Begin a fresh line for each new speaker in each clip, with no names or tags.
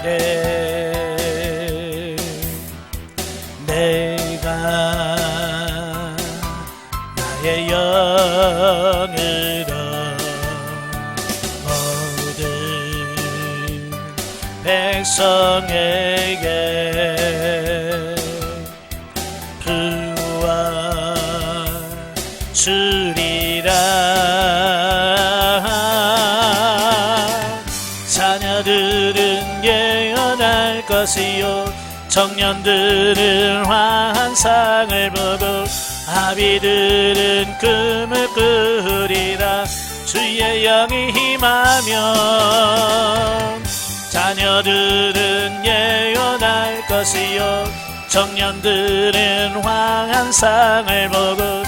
말해. 내가 나의 영으로 모든 백성에게 주리라. 자녀들은 예언할 것이요 청년들은 환상을 보고 아비들은 꿈을 꾸리라. 주의 영이 임하면 자녀들은 예언할 것이요 청년들은 환상을 보고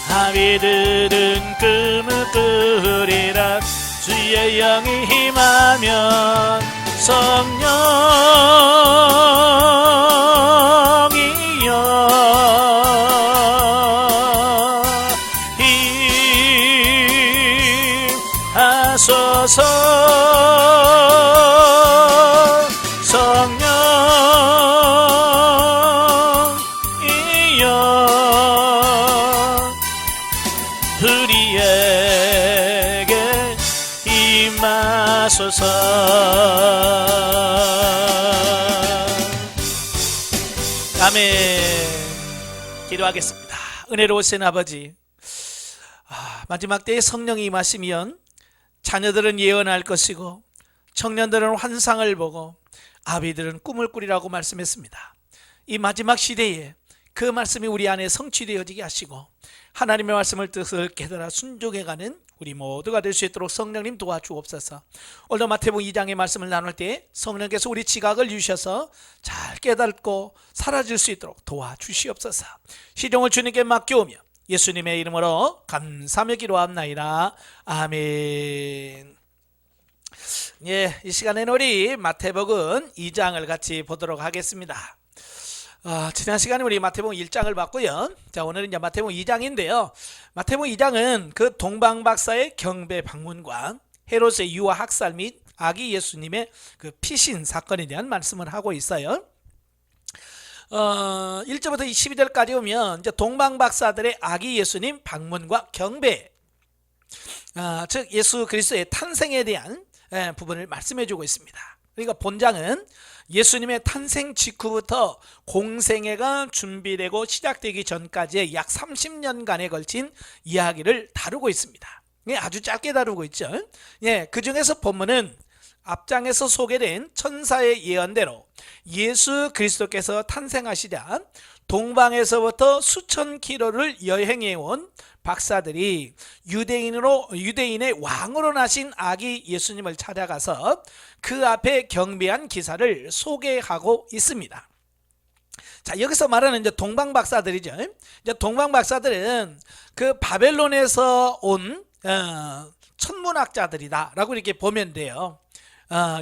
아비들은 꿈을 꾸리라. 주의 영이 임하면 성령이여 임하소서. 우리에게 임하소서. 아멘. 기도하겠습니다. 은혜로우신 아버지, 마지막 때에 성령이 임하시면 자녀들은 예언할 것이고 청년들은 환상을 보고 아비들은 꿈을 꾸리라고 말씀했습니다. 이 마지막 시대에 그 말씀이 우리 안에 성취되어지게 하시고 하나님의 말씀을 뜻을 깨달아 순종해가는 우리 모두가 될 수 있도록 성령님 도와주옵소서. 오늘 마태복음 2장의 말씀을 나눌 때 성령께서 우리 지각을 주셔서 잘 깨닫고 사라질 수 있도록 도와주시옵소서. 시종을 주님께 맡겨오며 예수님의 이름으로 감사하며 기도합나이다. 아멘. 예, 이 시간에는 우리 마태복음 2장을 같이 보도록 하겠습니다. 지난 시간에 우리 마태복음 1장을 봤고요. 자, 오늘은 이제 마태복음 2장인데요. 마태복음 2장은 그 동방박사의 경배 방문과 헤롯의 유아 학살 및 아기 예수님의 그 피신 사건에 대한 말씀을 하고 있어요. 1절부터 12절까지 오면 이제 동방박사들의 아기 예수님 방문과 경배, 즉 예수 그리스도의 탄생에 대한 부분을 말씀해 주고 있습니다. 그러니까 본장은 예수님의 탄생 직후부터 공생애가 준비되고 시작되기 전까지의 약 30년간에 걸친 이야기를 다루고 있습니다. 아주 짧게 다루고 있죠. 그 중에서 본문은 앞장에서 소개된 천사의 예언대로 예수 그리스도께서 탄생하시자 동방에서부터 수천 킬로를 여행해온 박사들이 유대인의 왕으로 나신 아기 예수님을 찾아가서 그 앞에 경배한 기사를 소개하고 있습니다. 자, 여기서 말하는 이제 동방 박사들이죠. 이제 동방 박사들은 그 바벨론에서 온 천문학자들이다라고 이렇게 보면 돼요.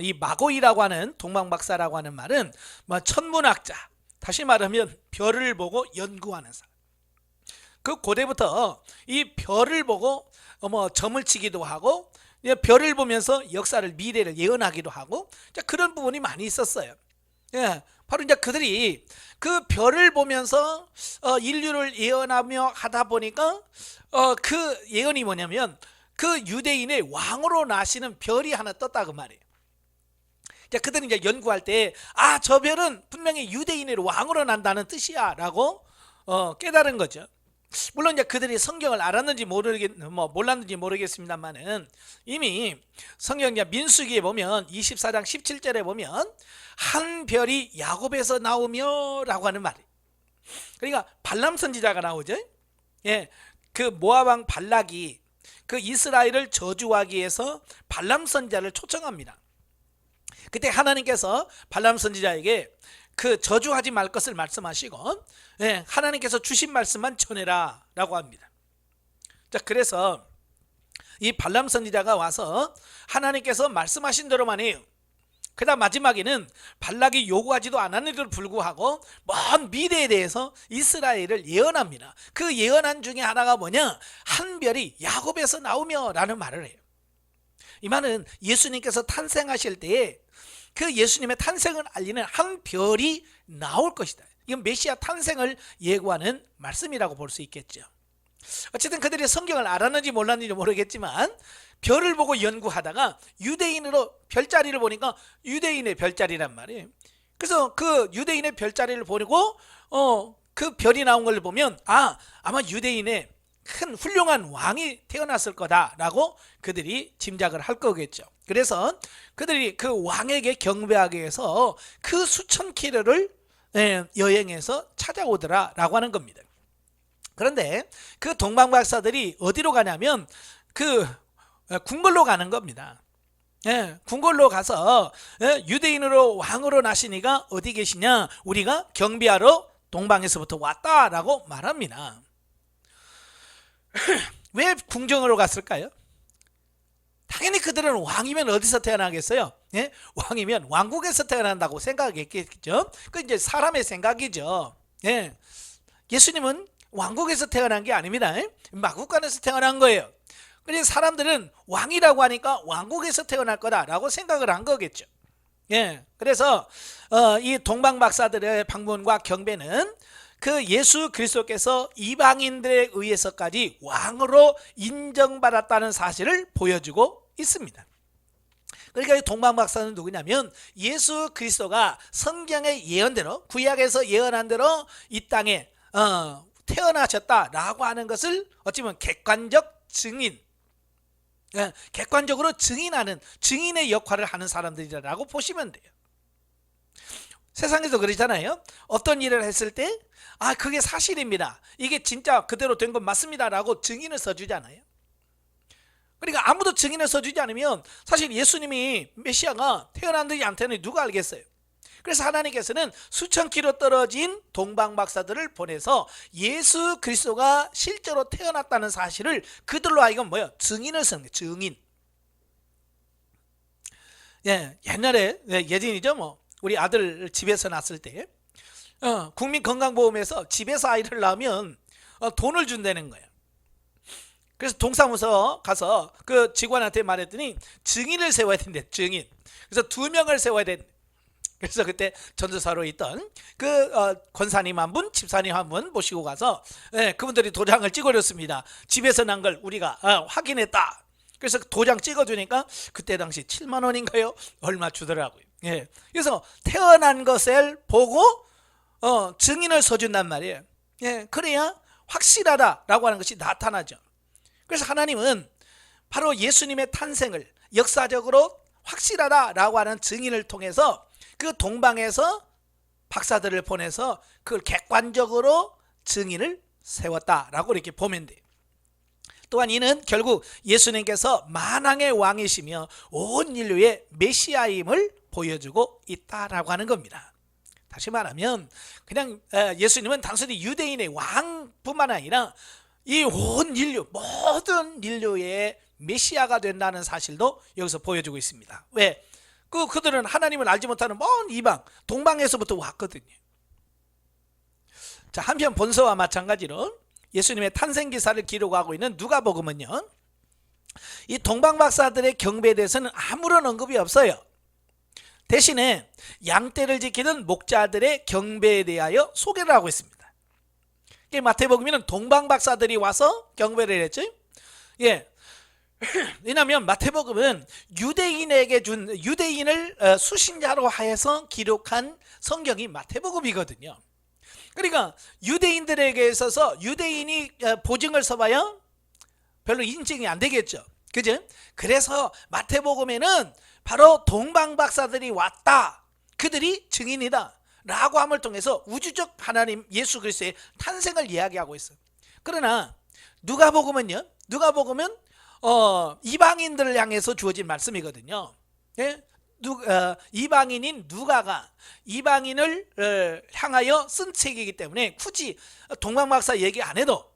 이 마고이라고 하는 동방 박사라고 하는 말은 뭐 천문학자, 다시 말하면 별을 보고 연구하는 사람. 그 고대부터 이 별을 보고 점을 치기도 하고 별을 보면서 역사를 미래를 예언하기도 하고 그런 부분이 많이 있었어요. 바로 이제 그들이 그 별을 보면서 인류를 예언하며 하다 보니까 그 예언이 뭐냐면 그 유대인의 왕으로 나시는 별이 하나 떴다 그 말이에요. 그들은 이제 연구할 때 저 별은 분명히 유대인의 왕으로 난다는 뜻이야 라고 깨달은 거죠. 물론 이제 그들이 성경을 알았는지 몰랐는지 모르겠습니다만은 이미 성경 민수기에 보면 24장 17절에 보면 한 별이 야곱에서 나오며 라고 하는 말이에요. 그러니까 발람 선지자가 나오죠. 그 모압 왕 발락이 그 이스라엘을 저주하기 위해서 발람 선지자를 초청합니다. 그때 하나님께서 발람 선지자에게 그 저주하지 말 것을 말씀하시고 하나님께서 주신 말씀만 전해라 라고 합니다. 자, 그래서 이 발람 선지자가 와서 하나님께서 말씀하신 대로만 해요. 그 다음 마지막에는 발락이 요구하지도 않았는데도 불구하고 먼 미래에 대해서 이스라엘을 예언합니다. 그 예언한 중에 하나가 뭐냐, 한 별이 야곱에서 나오며 라는 말을 해요. 이 말은 예수님께서 탄생하실 때에 그 예수님의 탄생을 알리는 한 별이 나올 것이다. 이건 메시아 탄생을 예고하는 말씀이라고 볼 수 있겠죠. 어쨌든 그들이 성경을 알았는지 몰랐는지 모르겠지만 별을 보고 연구하다가 유대인으로 별자리를 보니까 유대인의 별자리란 말이에요. 그래서 그 유대인의 별자리를 보고 그 별이 나온 걸 보면 아마 유대인의 큰 훌륭한 왕이 태어났을 거다라고 그들이 짐작을 할 거겠죠. 그래서 그들이 그 왕에게 경배하기 위해서 그 수천 킬로를 여행해서 찾아오더라라고 하는 겁니다. 그런데 그 동방박사들이 어디로 가냐면 그 궁궐로 가는 겁니다. 궁궐로 가서 유대인으로 왕으로 나시니가 어디 계시냐, 우리가 경비하러 동방에서부터 왔다라고 말합니다. 왜 궁정으로 갔을까요? 당연히 그들은 왕이면 어디서 태어나겠어요? 왕이면 왕국에서 태어난다고 생각했겠죠. 그 이제 사람의 생각이죠. 예수님은 왕국에서 태어난 게 아닙니다. 마국간에서 태어난 거예요. 그래서 사람들은 왕이라고 하니까 왕국에서 태어날 거다라고 생각을 한 거겠죠. 그래서 이 동방박사들의 방문과 경배는 그 예수 그리스도께서 이방인들에 의해서까지 왕으로 인정받았다는 사실을 보여주고 있습니다. 그러니까 이 동방박사는 누구냐면 예수 그리스도가 성경의 예언대로, 구약에서 예언한 대로 이 땅에 태어나셨다라고 하는 것을 어찌 보면 객관적 증인, 객관적으로 증인하는 증인의 역할을 하는 사람들이라고 보시면 돼요. 세상에서 그러잖아요. 어떤 일을 했을 때 그게 사실입니다, 이게 진짜 그대로 된 건 맞습니다 라고 증인을 써주잖아요. 그러니까 아무도 증인을 써주지 않으면 사실 예수님이 메시아가 태어났는지 안 태어났는지 누가 알겠어요. 그래서 하나님께서는 수천 킬로 떨어진 동방박사들을 보내서 예수 그리스도가 실제로 태어났다는 사실을 그들로 하여금 증인을 쓰는 거예요. 증인. 옛날에 예전이죠. 우리 아들 집에서 낳았을 때 국민건강보험에서 집에서 아이를 낳으면 돈을 준다는 거예요. 그래서 동사무소 가서 그 직원한테 말했더니 증인을 세워야 된대. 증인. 그래서 2명을 세워야 된대. 그래서 그때 전도사로 있던 그 권사님 한 분, 집사님 한 분 모시고 가서 그분들이 도장을 찍어줬습니다. 집에서 난 걸 우리가 확인했다. 그래서 도장 찍어주니까 그때 당시 7만 원인가요? 얼마 주더라고요. 그래서 태어난 것을 보고 증인을 써준단 말이에요. 그래야 확실하다라고 하는 것이 나타나죠. 그래서 하나님은 바로 예수님의 탄생을 역사적으로 확실하다라고 하는 증인을 통해서 그 동방에서 박사들을 보내서 그걸 객관적으로 증인을 세웠다라고 이렇게 보면 돼요. 또한 이는 결국 예수님께서 만왕의 왕이시며 온 인류의 메시아임을 보여주고 있다라고 하는 겁니다. 다시 말하면 그냥 예수님은 단순히 유대인의 왕뿐만 아니라 이 온 인류, 모든 인류의 메시아가 된다는 사실도 여기서 보여주고 있습니다. 왜? 그들은 하나님을 알지 못하는 먼 이방, 동방에서부터 왔거든요. 자, 한편 본서와 마찬가지로 예수님의 탄생 기사를 기록하고 있는 누가복음은요, 이 동방박사들의 경배에 대해서는 아무런 언급이 없어요. 대신에 양떼를 지키는 목자들의 경배에 대하여 소개를 하고 있습니다. 마태복음에는 동방박사들이 와서 경배를 했죠. 왜냐하면 마태복음은 유대인을 수신자로 하여서 기록한 성경이 마태복음이거든요. 그러니까 유대인들에게 있어서 유대인이 보증을 서봐야 별로 인증이 안 되겠죠. 그죠? 그래서 마태복음에는 바로 동방박사들이 왔다, 그들이 증인이다 라고 함을 통해서 우주적 하나님 예수 그리스도의 탄생을 이야기하고 있어요. 그러나 누가복음은요, 누가복음은 이방인들을 향해서 주어진 말씀이거든요. 이방인인 누가가 이방인을 향하여 쓴 책이기 때문에 굳이 동방박사 얘기 안 해도,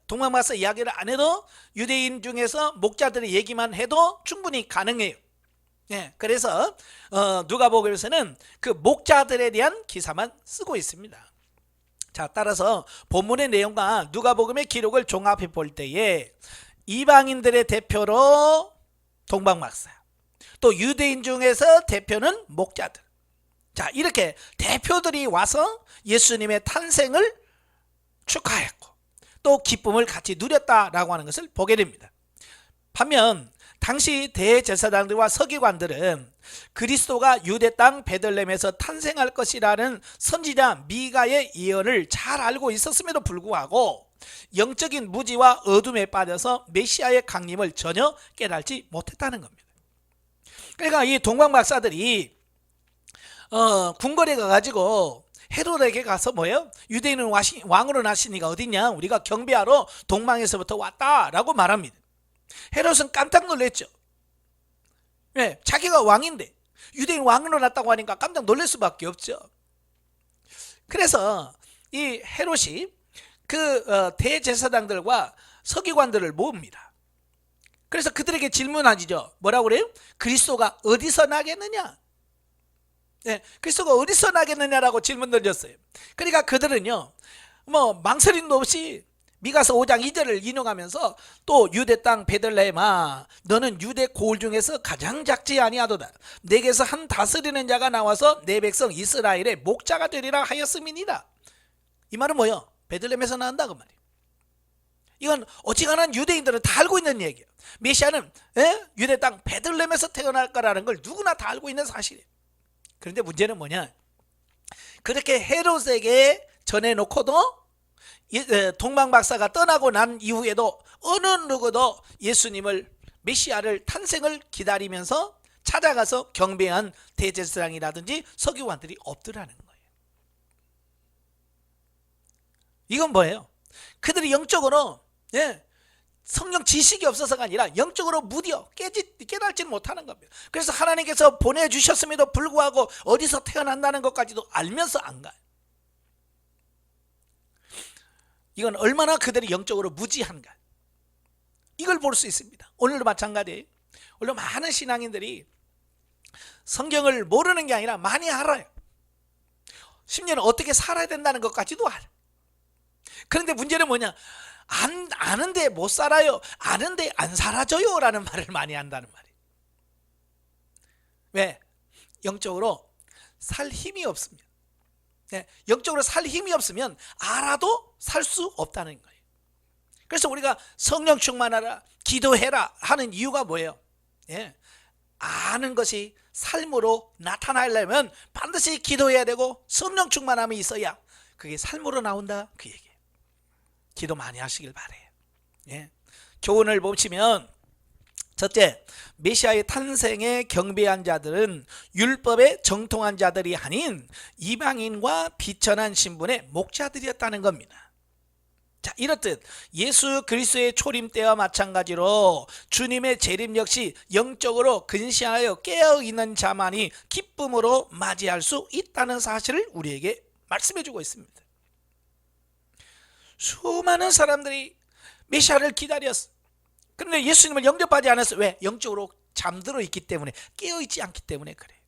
동방박사 이야기를 안 해도 유대인 중에서 목자들의 얘기만 해도 충분히 가능해요. 그래서 누가복음에서는 그 목자들에 대한 기사만 쓰고 있습니다. 자, 따라서 본문의 내용과 누가복음의 기록을 종합해 볼 때에 이방인들의 대표로 동방박사, 또 유대인 중에서 대표는 목자들. 자, 이렇게 대표들이 와서 예수님의 탄생을 축하했고 또 기쁨을 같이 누렸다라고 하는 것을 보게 됩니다. 반면 당시 대제사장들과 서기관들은 그리스도가 유대 땅 베들레헴에서 탄생할 것이라는 선지자 미가의 예언을 잘 알고 있었음에도 불구하고 영적인 무지와 어둠에 빠져서 메시아의 강림을 전혀 깨닫지 못했다는 겁니다. 그러니까 이 동방박사들이 궁궐에 가가지고 헤롯에게 가서 뭐예요? 유대인은 왕으로 나시니가 어딨냐? 우리가 경배하러 동방에서부터 왔다라고 말합니다. 헤롯은 깜짝 놀랐죠. 네, 자기가 왕인데 유대인 왕으로 났다고 하니까 깜짝 놀랄 수밖에 없죠. 그래서 이 헤롯이 그 대제사장들과 서기관들을 모읍니다. 그래서 그들에게 질문하지죠. 뭐라고 그래요? 그리스도가 어디서 나겠느냐? 네, 그리스도가 어디서 나겠느냐라고 질문 던졌어요. 그러니까 그들은요, 뭐 망설임도 없이 미가서 5장 2절을 인용하면서 또 유대 땅 베들레헴아 너는 유대 고을 중에서 가장 작지 아니하도다. 내게서 한 다스리는 자가 나와서 내 백성 이스라엘의 목자가 되리라 하였음이니라. 이 말은 뭐예요? 베들레헴에서 나온다 그 말이에요. 이건 어지간한 유대인들은 다 알고 있는 얘기예요. 메시아는 유대 땅 베들레헴에서 태어날 거라는 걸 누구나 다 알고 있는 사실이에요. 그런데 문제는 뭐냐? 그렇게 헤롯에게 전해놓고도 동방박사가 떠나고 난 이후에도 어느 누구도 예수님을 메시아를 탄생을 기다리면서 찾아가서 경배한 대제사장이라든지 서기관들이 없더라는 거예요. 이건 뭐예요? 그들이 영적으로 성령 지식이 없어서가 아니라 영적으로 무디어 깨달지 못하는 겁니다. 그래서 하나님께서 보내주셨음에도 불구하고 어디서 태어난다는 것까지도 알면서 안 가요. 이건 얼마나 그들이 영적으로 무지한가, 이걸 볼 수 있습니다. 오늘도 마찬가지예요. 오늘 많은 신앙인들이 성경을 모르는 게 아니라 많이 알아요. 심지어는 어떻게 살아야 된다는 것까지도 알아요. 그런데 문제는 뭐냐? 아는데 못 살아요, 아는데 안 사라져요 라는 말을 많이 한다는 말이에요. 왜? 영적으로 살 힘이 없습니다. 영적으로 살 힘이 없으면 알아도 살 수 없다는 거예요. 그래서 우리가 성령 충만하라, 기도해라 하는 이유가 뭐예요? 아는 것이 삶으로 나타나려면 반드시 기도해야 되고 성령 충만함이 있어야 그게 삶으로 나온다, 그 얘기예요. 기도 많이 하시길 바래요. 교훈을 보시면 첫째, 메시아의 탄생에 경배한 자들은 율법에 정통한 자들이 아닌 이방인과 비천한 신분의 목자들이었다는 겁니다. 자, 이렇듯 예수 그리스도의 초림 때와 마찬가지로 주님의 재림 역시 영적으로 근시하여 깨어있는 자만이 기쁨으로 맞이할 수 있다는 사실을 우리에게 말씀해 주고 있습니다. 수많은 사람들이 메시아를 기다렸어. 그런데 예수님을 영접하지 않았어요. 왜? 영적으로 잠들어 있기 때문에, 깨어있지 않기 때문에 그래요.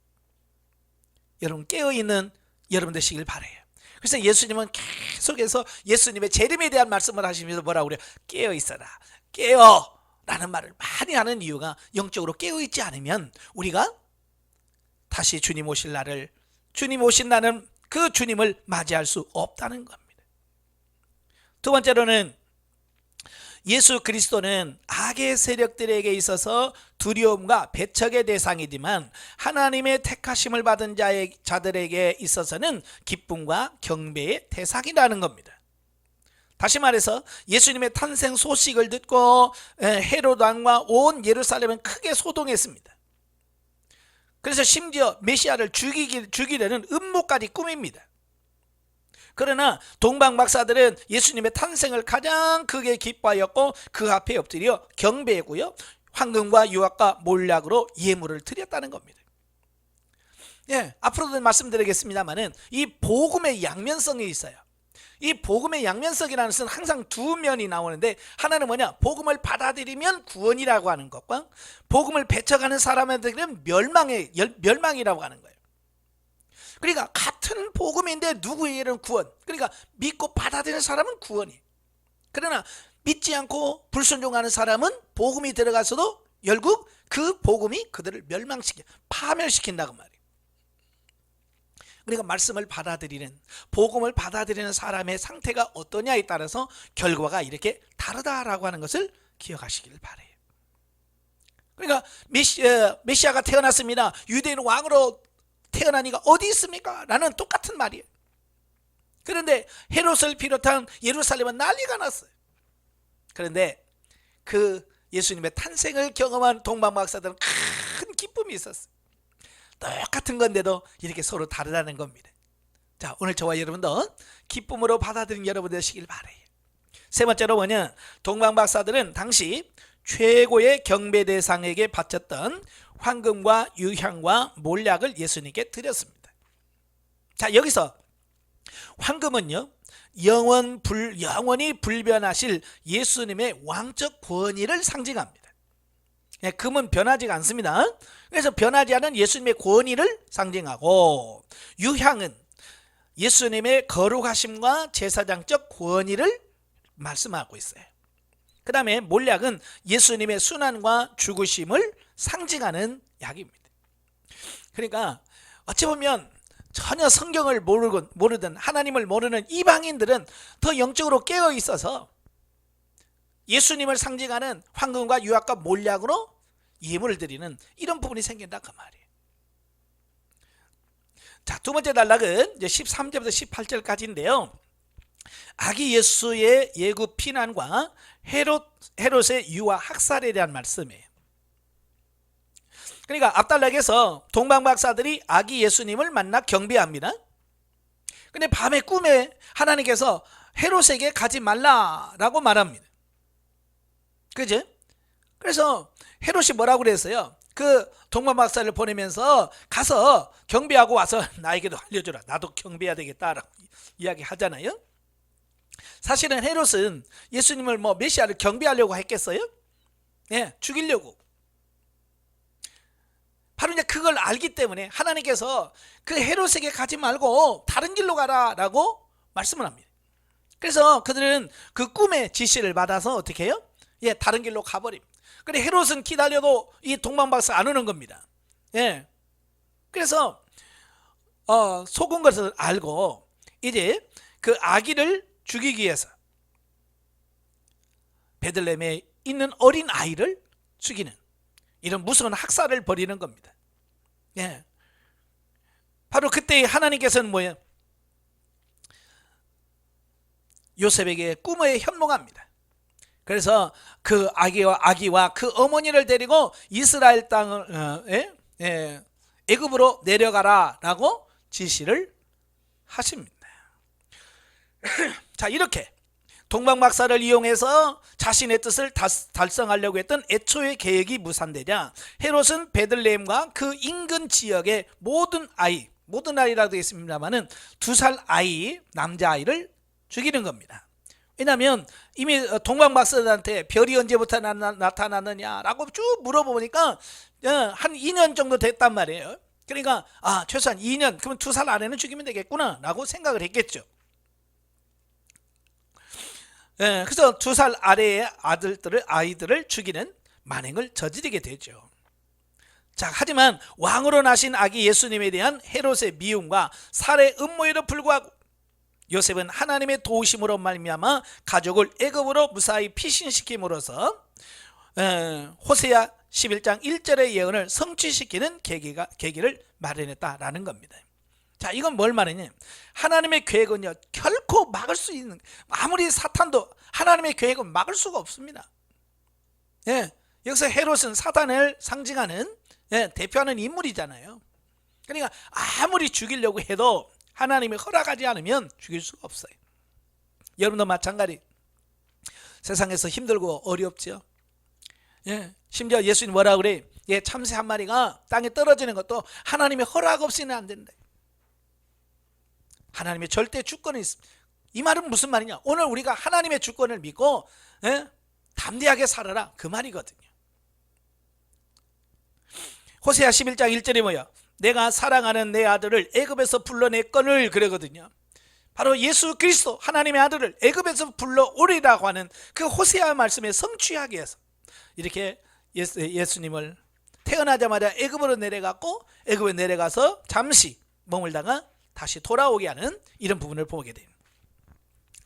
여러분, 깨어있는 여러분 되시길 바라요. 그래서 예수님은 계속해서 예수님의 재림에 대한 말씀을 하시면서 뭐라고 그래요? 깨어있어라, 깨어 라는 말을 많이 하는 이유가 영적으로 깨어있지 않으면 우리가 다시 주님 오실 날을, 주님 오신다는 그 주님을 맞이할 수 없다는 겁니다. 두 번째로는 예수 그리스도는 악의 세력들에게 있어서 두려움과 배척의 대상이지만 하나님의 택하심을 받은 자들에게 있어서는 기쁨과 경배의 대상이라는 겁니다. 다시 말해서 예수님의 탄생 소식을 듣고 헤롯 왕과 온 예루살렘은 크게 소동했습니다. 그래서 심지어 메시아를 죽이려는 음모까지 꾸밉니다. 그러나 동방박사들은 예수님의 탄생을 가장 크게 기뻐하였고 그 앞에 엎드려 경배했고요, 황금과 유황과 몰약으로 예물을 드렸다는 겁니다. 앞으로도 말씀드리겠습니다만은 이 복음의 양면성이 있어요. 이 복음의 양면성이라는 것은 항상 두 면이 나오는데, 하나는 뭐냐? 복음을 받아들이면 구원이라고 하는 것과 복음을 배척하는 사람들은 멸망이라고 하는 거예요. 그러니까 같은 복음인데 누구에게는 구원, 그러니까 믿고 받아들이는 사람은 구원이, 그러나 믿지 않고 불순종하는 사람은 복음이 들어가서도 결국 그 복음이 그들을 파멸시킨다고 말이에요. 그러니까 말씀을 받아들이는, 복음을 받아들이는 사람의 상태가 어떠냐에 따라서 결과가 이렇게 다르다라고 하는 것을 기억하시길 바래요. 그러니까 메시아가 태어났습니다. 유대인 왕으로 태어나니까 어디 있습니까? 라는 똑같은 말이에요. 그런데 헤롯을 비롯한 예루살렘은 난리가 났어요. 그런데 그 예수님의 탄생을 경험한 동방박사들은 큰 기쁨이 있었어요. 똑같은 건데도 이렇게 서로 다르다는 겁니다. 자, 오늘 저와 여러분도 기쁨으로 받아들인 여러분 되시길 바래요. 세 번째로 뭐냐, 동방박사들은 당시 최고의 경배 대상에게 바쳤던 황금과 유향과 몰약을 예수님께 드렸습니다. 자, 여기서 황금은요, 영원히 불변하실 예수님의 왕적 권위를 상징합니다. 금은 변하지 않습니다. 그래서 변하지 않은 예수님의 권위를 상징하고, 유향은 예수님의 거룩하심과 제사장적 권위를 말씀하고 있어요. 그 다음에 몰약은 예수님의 순환과 죽으심을 상징하는 약입니다. 그러니까 어찌 보면 전혀 성경을 모르든 하나님을 모르는 이방인들은 더 영적으로 깨어 있어서 예수님을 상징하는 황금과 유약과 몰약으로 예물을 드리는 이런 부분이 생긴다 그 말이에요. 자, 두 번째 단락은 이제 13절부터 18절까지인데요. 아기 예수의 예구 피난과 헤롯의 유아 학살에 대한 말씀이에요. 그러니까 앞단락에서 동방박사들이 아기 예수님을 만나 경배합니다. 근데 밤에 꿈에 하나님께서 헤롯에게 가지 말라라고 말합니다. 그죠? 그래서 헤롯이 뭐라고 그랬어요? 그 동방박사를 보내면서 가서 경배하고 와서 나에게도 알려줘라. 나도 경배해야 되겠다라고 이야기 하잖아요. 사실은 헤롯은 예수님을 메시아를 경배하려고 했겠어요? 예, 죽이려고. 바로 이제 그걸 알기 때문에 하나님께서 그 헤롯에게 가지 말고 다른 길로 가라라고 말씀을 합니다. 그래서 그들은 그 꿈의 지시를 받아서 어떻게 해요? 예, 다른 길로 가버립니다. 그래, 헤롯은 기다려도 이 동방박사 안 오는 겁니다. 예. 그래서 속은 것을 알고 이제 그 아기를 죽이기 위해서 베들레헴에 있는 어린 아이를 죽이는 이런 무서운 학살을 벌이는 겁니다. 예. 바로 그때 하나님께서는 뭐예요? 요셉에게 꿈에 현몽합니다. 그래서 그 아기와 그 어머니를 데리고 이스라엘 땅을 애굽으로 내려가라라고 지시를 하십니다. 자, 이렇게 동방박사를 이용해서 자신의 뜻을 달성하려고 했던 애초의 계획이 무산되자 헤롯은 베들레헴과 그 인근 지역의 모든 아이라고 되어 있습니다만은 2살 아이, 남자아이를 죽이는 겁니다. 왜냐하면 이미 동방박사들한테 별이 언제부터 나타났느냐라고 쭉 물어보니까 한 2년 정도 됐단 말이에요. 그러니까 최소한 2년, 그러면 2살 안에는 죽이면 되겠구나 라고 생각을 했겠죠. 그래서 2살 아래의 아이들을 죽이는 만행을 저지르게 되죠. 자, 하지만 왕으로 나신 아기 예수님에 대한 헤롯의 미움과 살해 음모에도 불구하고 요셉은 하나님의 도우심으로 말미암아 가족을 애굽으로 무사히 피신시킴으로써 호세아 11장 1절의 예언을 성취시키는 계기를 마련했다라는 겁니다. 자, 이건 뭘 말하냐? 하나님의 계획은요, 결코 막을 수 있는, 아무리 사탄도 하나님의 계획은 막을 수가 없습니다. 예, 여기서 헤롯은 사탄을 상징하는 대표하는 인물이잖아요. 그러니까 아무리 죽이려고 해도 하나님이 허락하지 않으면 죽일 수가 없어요. 여러분도 마찬가지. 세상에서 힘들고 어렵죠. 예, 심지어 예수님 뭐라 그래? 참새 한 마리가 땅에 떨어지는 것도 하나님의 허락 없이는 안 된다. 하나님의 절대 주권이 있습니다. 이 말은 무슨 말이냐? 오늘 우리가 하나님의 주권을 믿고 담대하게 살아라, 그 말이거든요. 호세아 11장 1절이 뭐야? 내가 사랑하는 내 아들을 애굽에서 불러냈거늘, 그러거든요. 바로 예수 그리스도 하나님의 아들을 애굽에서 불러오리라고 하는 그 호세아 말씀에 성취하기 위해서 이렇게 예수님을 태어나자마자 애굽으로 내려갔고 애굽에 내려가서 잠시 머물다가 다시 돌아오게 하는 이런 부분을 보게 됩니다.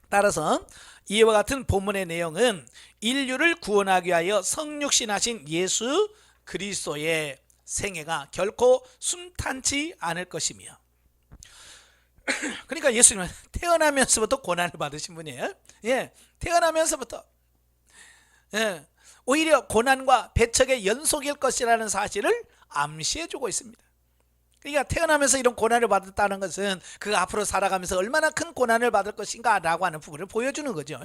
따라서 이와 같은 본문의 내용은 인류를 구원하기 위하여 성육신하신 예수 그리스도의 생애가 결코 순탄치 않을 것이며, 그러니까 예수님은 태어나면서부터 고난을 받으신 분이에요. 태어나면서부터 오히려 고난과 배척의 연속일 것이라는 사실을 암시해주고 있습니다. 그러니까 태어나면서 이런 고난을 받았다는 것은 그 앞으로 살아가면서 얼마나 큰 고난을 받을 것인가 라고 하는 부분을 보여주는 거죠.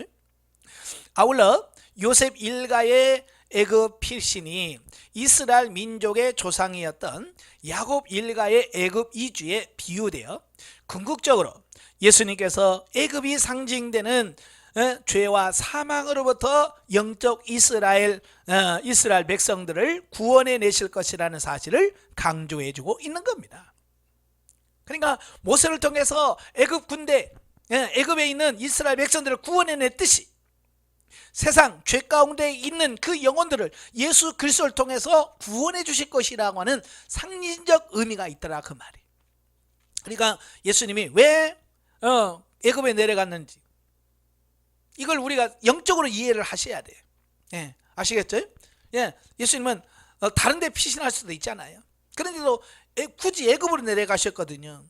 아울러 요셉 일가의 애굽 필신이 이스라엘 민족의 조상이었던 야곱 일가의 애굽 이주에 비유되어 궁극적으로 예수님께서 애굽이 상징되는 죄와 사망으로부터 영적 이스라엘 백성들을 구원해 내실 것이라는 사실을 강조해 주고 있는 겁니다. 그러니까 모세를 통해서 애굽 군대, 애굽에 있는 이스라엘 백성들을 구원해 냈듯이 세상 죄 가운데 있는 그 영혼들을 예수 그리스도를 통해서 구원해 주실 것이라고 하는 상징적 의미가 있더라, 그 말이. 그러니까 예수님이 왜 애굽에 내려갔는지 이걸 우리가 영적으로 이해를 하셔야 돼요. 아시겠죠? 예수님은 다른 데 피신할 수도 있잖아요. 그런데도 굳이 애굽으로 내려가셨거든요.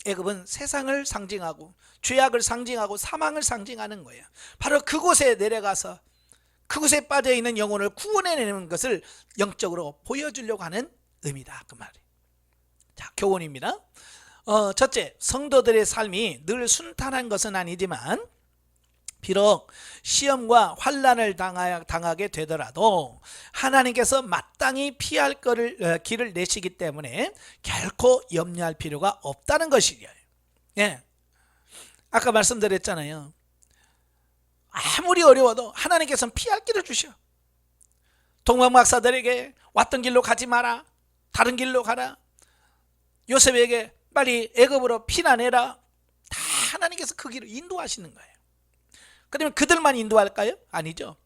애굽은 세상을 상징하고 죄악을 상징하고 사망을 상징하는 거예요. 바로 그곳에 내려가서 그곳에 빠져있는 영혼을 구원해내는 것을 영적으로 보여주려고 하는 의미다, 그 말이에요. 자, 교훈입니다. 첫째, 성도들의 삶이 늘 순탄한 것은 아니지만 비록 시험과 환난을 당하게 되더라도 하나님께서 마땅히 피할 길을 내시기 때문에 결코 염려할 필요가 없다는 것이에요. 아까 말씀드렸잖아요. 아무리 어려워도 하나님께서는 피할 길을 주셔. 동방박사들에게 왔던 길로 가지 마라, 다른 길로 가라. 요셉에게 빨리 애굽으로 피난해라. 다 하나님께서 그 길을 인도하시는 거예요. 그러면 그들만 인도할까요? 아니죠.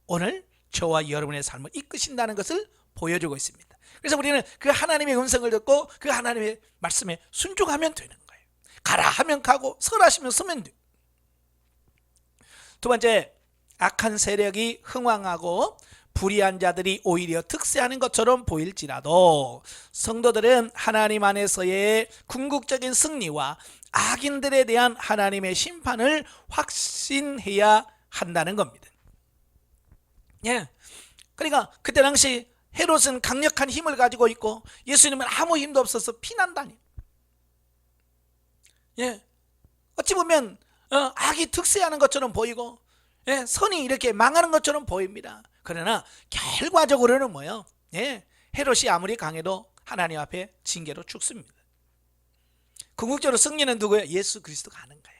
오늘 저와 여러분의 삶을 이끄신다는 것을 보여주고 있습니다. 그래서 우리는 그 하나님의 음성을 듣고 그 하나님의 말씀에 순종하면 되는 거예요. 가라 하면 가고 서라시면 서면 돼요. 두 번째, 악한 세력이 흥왕하고 불의한 자들이 오히려 득세하는 것처럼 보일지라도 성도들은 하나님 안에서의 궁극적인 승리와 악인들에 대한 하나님의 심판을 확신해야 한다는 겁니다. 그러니까 그때 당시 헤롯은 강력한 힘을 가지고 있고 예수님은 아무 힘도 없어서 피난다니. 어찌 보면 악이 득세하는 것처럼 보이고 선이 이렇게 망하는 것처럼 보입니다. 그러나 결과적으로는 뭐예요? 헤롯이 아무리 강해도 하나님 앞에 징계로 죽습니다. 궁극적으로 승리는 누구예요? 예수 그리스도가 하는 거예요.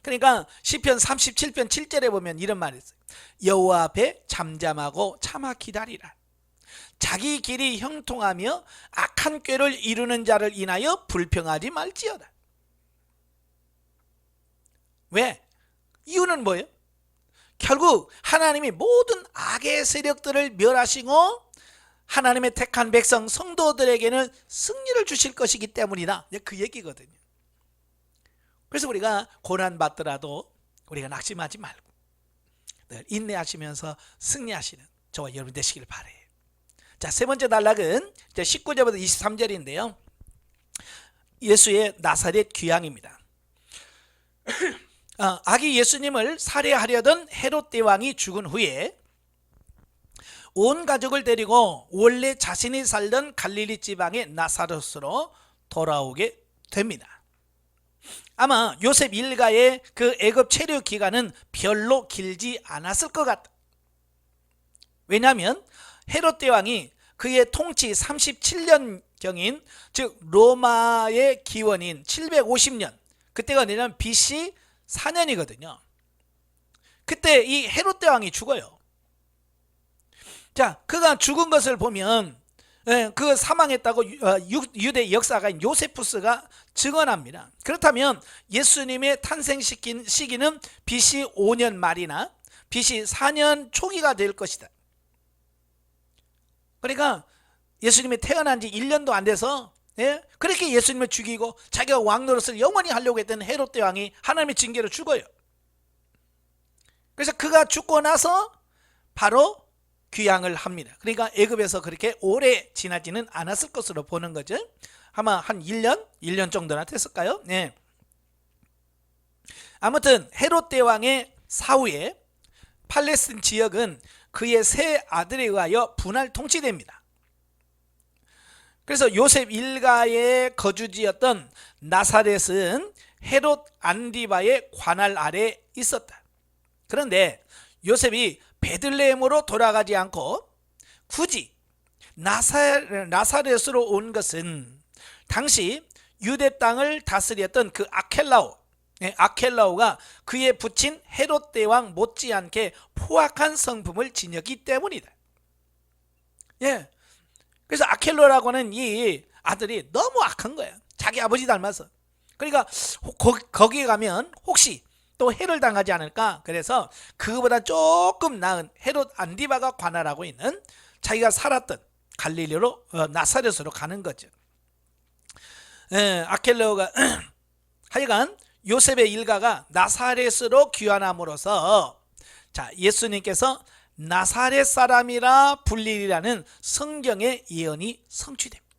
그러니까 시편 37편 7절에 보면 이런 말이 있어요. 여호와 앞에 잠잠하고 참아 기다리라. 자기 길이 형통하며 악한 꾀를 이루는 자를 인하여 불평하지 말지어다. 왜? 이유는 뭐예요? 결국 하나님이 모든 악의 세력들을 멸하시고 하나님의 택한 백성 성도들에게는 승리를 주실 것이기 때문이다, 그 얘기거든요. 그래서 우리가 고난받더라도 우리가 낙심하지 말고 늘 인내하시면서 승리하시는 저와 여러분 되시길 바라요. 자, 세 번째 단락은 19절부터 23절인데요 예수의 나사렛 귀향입니다. 아기 예수님을 살해하려던 헤롯 대왕이 죽은 후에 온 가족을 데리고 원래 자신이 살던 갈릴리 지방의 나사렛으로 돌아오게 됩니다. 아마 요셉 일가의 그 애굽 체류 기간은 별로 길지 않았을 것 같다. 왜냐하면 헤롯 대왕이 그의 통치 37년경인 즉 로마의 기원인 750년, 그때가 내년 BC 4년이거든요. 그때 이 헤롯 대왕이 죽어요. 자, 그가 죽은 것을 보면 그 사망했다고 유대 역사가인 요세푸스가 증언합니다. 그렇다면 예수님의 탄생시킨 시기는 BC 5년 말이나 BC 4년 초기가 될 것이다. 그러니까 예수님이 태어난 지 1년도 안 돼서 그렇게 예수님을 죽이고 자기가 왕 노릇을 영원히 하려고 했던 헤롯 대왕이 하나님의 징계로 죽어요. 그래서 그가 죽고 나서 바로 귀향을 합니다. 그러니까 애굽에서 그렇게 오래 지나지는 않았을 것으로 보는 거죠. 아마 한 1년 정도나 됐을까요? 네. 아무튼 헤롯 대왕의 사후에 팔레스틴 지역은 그의 세 아들에 의하여 분할 통치됩니다. 그래서 요셉 일가의 거주지였던 나사렛은 헤롯 안디바의 관할 아래 있었다. 그런데 요셉이 베들레헴으로 돌아가지 않고 굳이 나사렛으로 온 것은 당시 유대 땅을 다스렸던 그 아켈라오가 그의 부친 헤롯 대왕 못지않게 포악한 성품을 지녔기 때문이다. 그래서 아켈로라고 하는 이 아들이 너무 악한 거야. 자기 아버지 닮아서. 그러니까 거기에 가면 혹시 또 해를 당하지 않을까. 그래서 그거보다 조금 나은 헤롯 안디바가 관할하고 있는 자기가 살았던 갈릴리로 나사렛으로 가는 거죠. 아켈로가 하여간 요셉의 일가가 나사렛으로 귀환함으로써 자, 예수님께서 나사렛 사람이라 불리리라는 성경의 예언이 성취됩니다.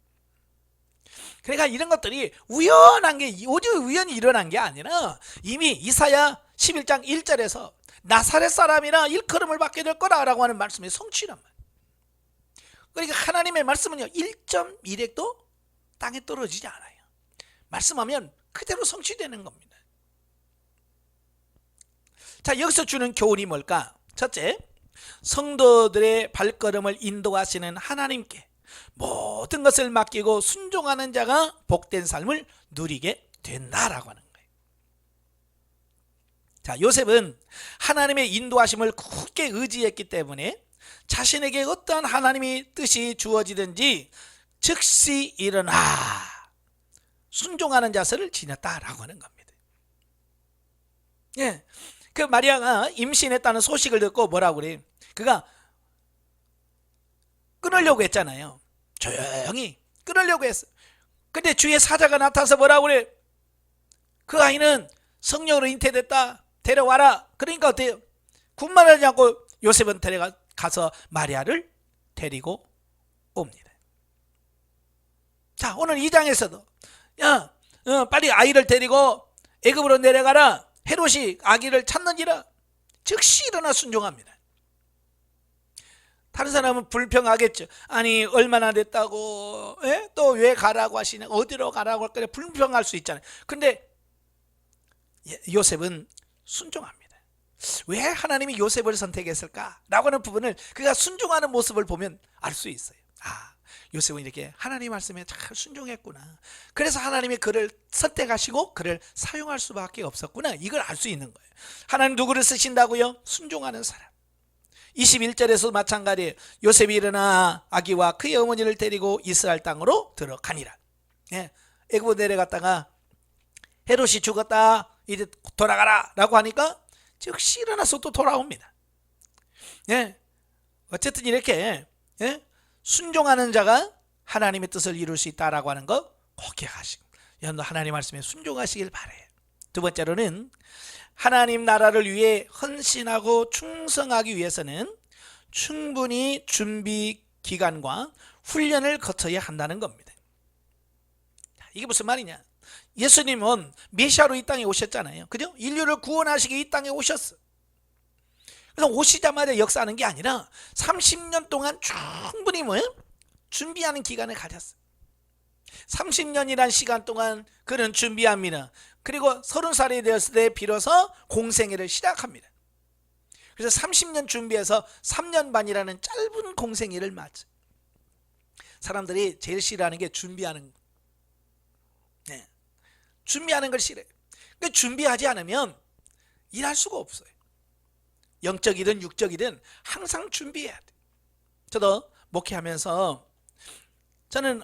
그러니까 이런 것들이 우연한 게 오직 우연히 일어난 게 아니라 이미 이사야 11장 1절에서 나사렛 사람이라 일컬음을 받게 될 거라고 하는 말씀이 성취란 말이에요. 그러니까 하나님의 말씀은요 1.1핵도 땅에 떨어지지 않아요. 말씀하면 그대로 성취되는 겁니다. 자, 여기서 주는 교훈이 뭘까? 첫째, 성도들의 발걸음을 인도하시는 하나님께 모든 것을 맡기고 순종하는 자가 복된 삶을 누리게 된다라고 하는 거예요. 자, 요셉은 하나님의 인도하심을 굳게 의지했기 때문에 자신에게 어떠한 하나님의 뜻이 주어지든지 즉시 일어나 순종하는 자세를 지녔다라고 하는 겁니다. 그 마리아가 임신했다는 소식을 듣고 뭐라고 그래요? 그가 끊으려고 했잖아요. 조용히 끊으려고 했어. 근데 주의 사자가 나타나서 뭐라고 그래? 그 아이는 성령으로 잉태됐다. 데려와라. 그러니까 어때요? 군말하지 않고 요셉은 가서 마리아를 데리고 옵니다. 자, 오늘 2장에서도 빨리 아이를 데리고 애굽으로 내려가라. 헤롯이 아기를 찾는지라 즉시 일어나 순종합니다. 다른 사람은 불평하겠죠. 아니 얼마나 됐다고 또 왜 가라고 하시냐, 어디로 가라고 할 거냐 불평할 수 있잖아요. 근데 요셉은 순종합니다. 왜 하나님이 요셉을 선택했을까? 라고 하는 부분을 그가 순종하는 모습을 보면 알 수 있어요. 요셉은 이렇게 하나님 말씀에 잘 순종했구나. 그래서 하나님이 그를 선택하시고 그를 사용할 수밖에 없었구나. 이걸 알 수 있는 거예요. 하나님 누구를 쓰신다고요? 순종하는 사람. 21절에서 마찬가지예요. 요셉이 일어나 아기와 그의 어머니를 데리고 이스라엘 땅으로 들어가니라. 애굽으로 내려갔다가 헤롯이 죽었다. 이제 돌아가라 라고 하니까 즉시 일어나서 또 돌아옵니다. 어쨌든 이렇게 순종하는 자가 하나님의 뜻을 이룰 수 있다라고 하는 거 꼭 기억하시고 여러분도 하나님 말씀에 순종하시길 바래요. 두 번째로는 하나님 나라를 위해 헌신하고 충성하기 위해서는 충분히 준비 기간과 훈련을 거쳐야 한다는 겁니다. 이게 무슨 말이냐? 예수님은 메시아로 이 땅에 오셨잖아요. 그죠? 인류를 구원하시기 이 땅에 오셨어. 그래서 오시자마자 역사하는 게 아니라 30년 동안 충분히 준비하는 기간을 가졌어. 30년이란 시간 동안 그는 준비합니다. 그리고 30살이 되었을 때 비로소 공생애를 시작합니다. 그래서 30년 준비해서 3년 반이라는 짧은 공생애를 맞죠. 사람들이 제일 싫어하는 게 준비하는 거. 준비하는 걸 싫어해요. 그러니까 준비하지 않으면 일할 수가 없어요. 영적이든 육적이든 항상 준비해야 돼. 저도 목회하면서 저는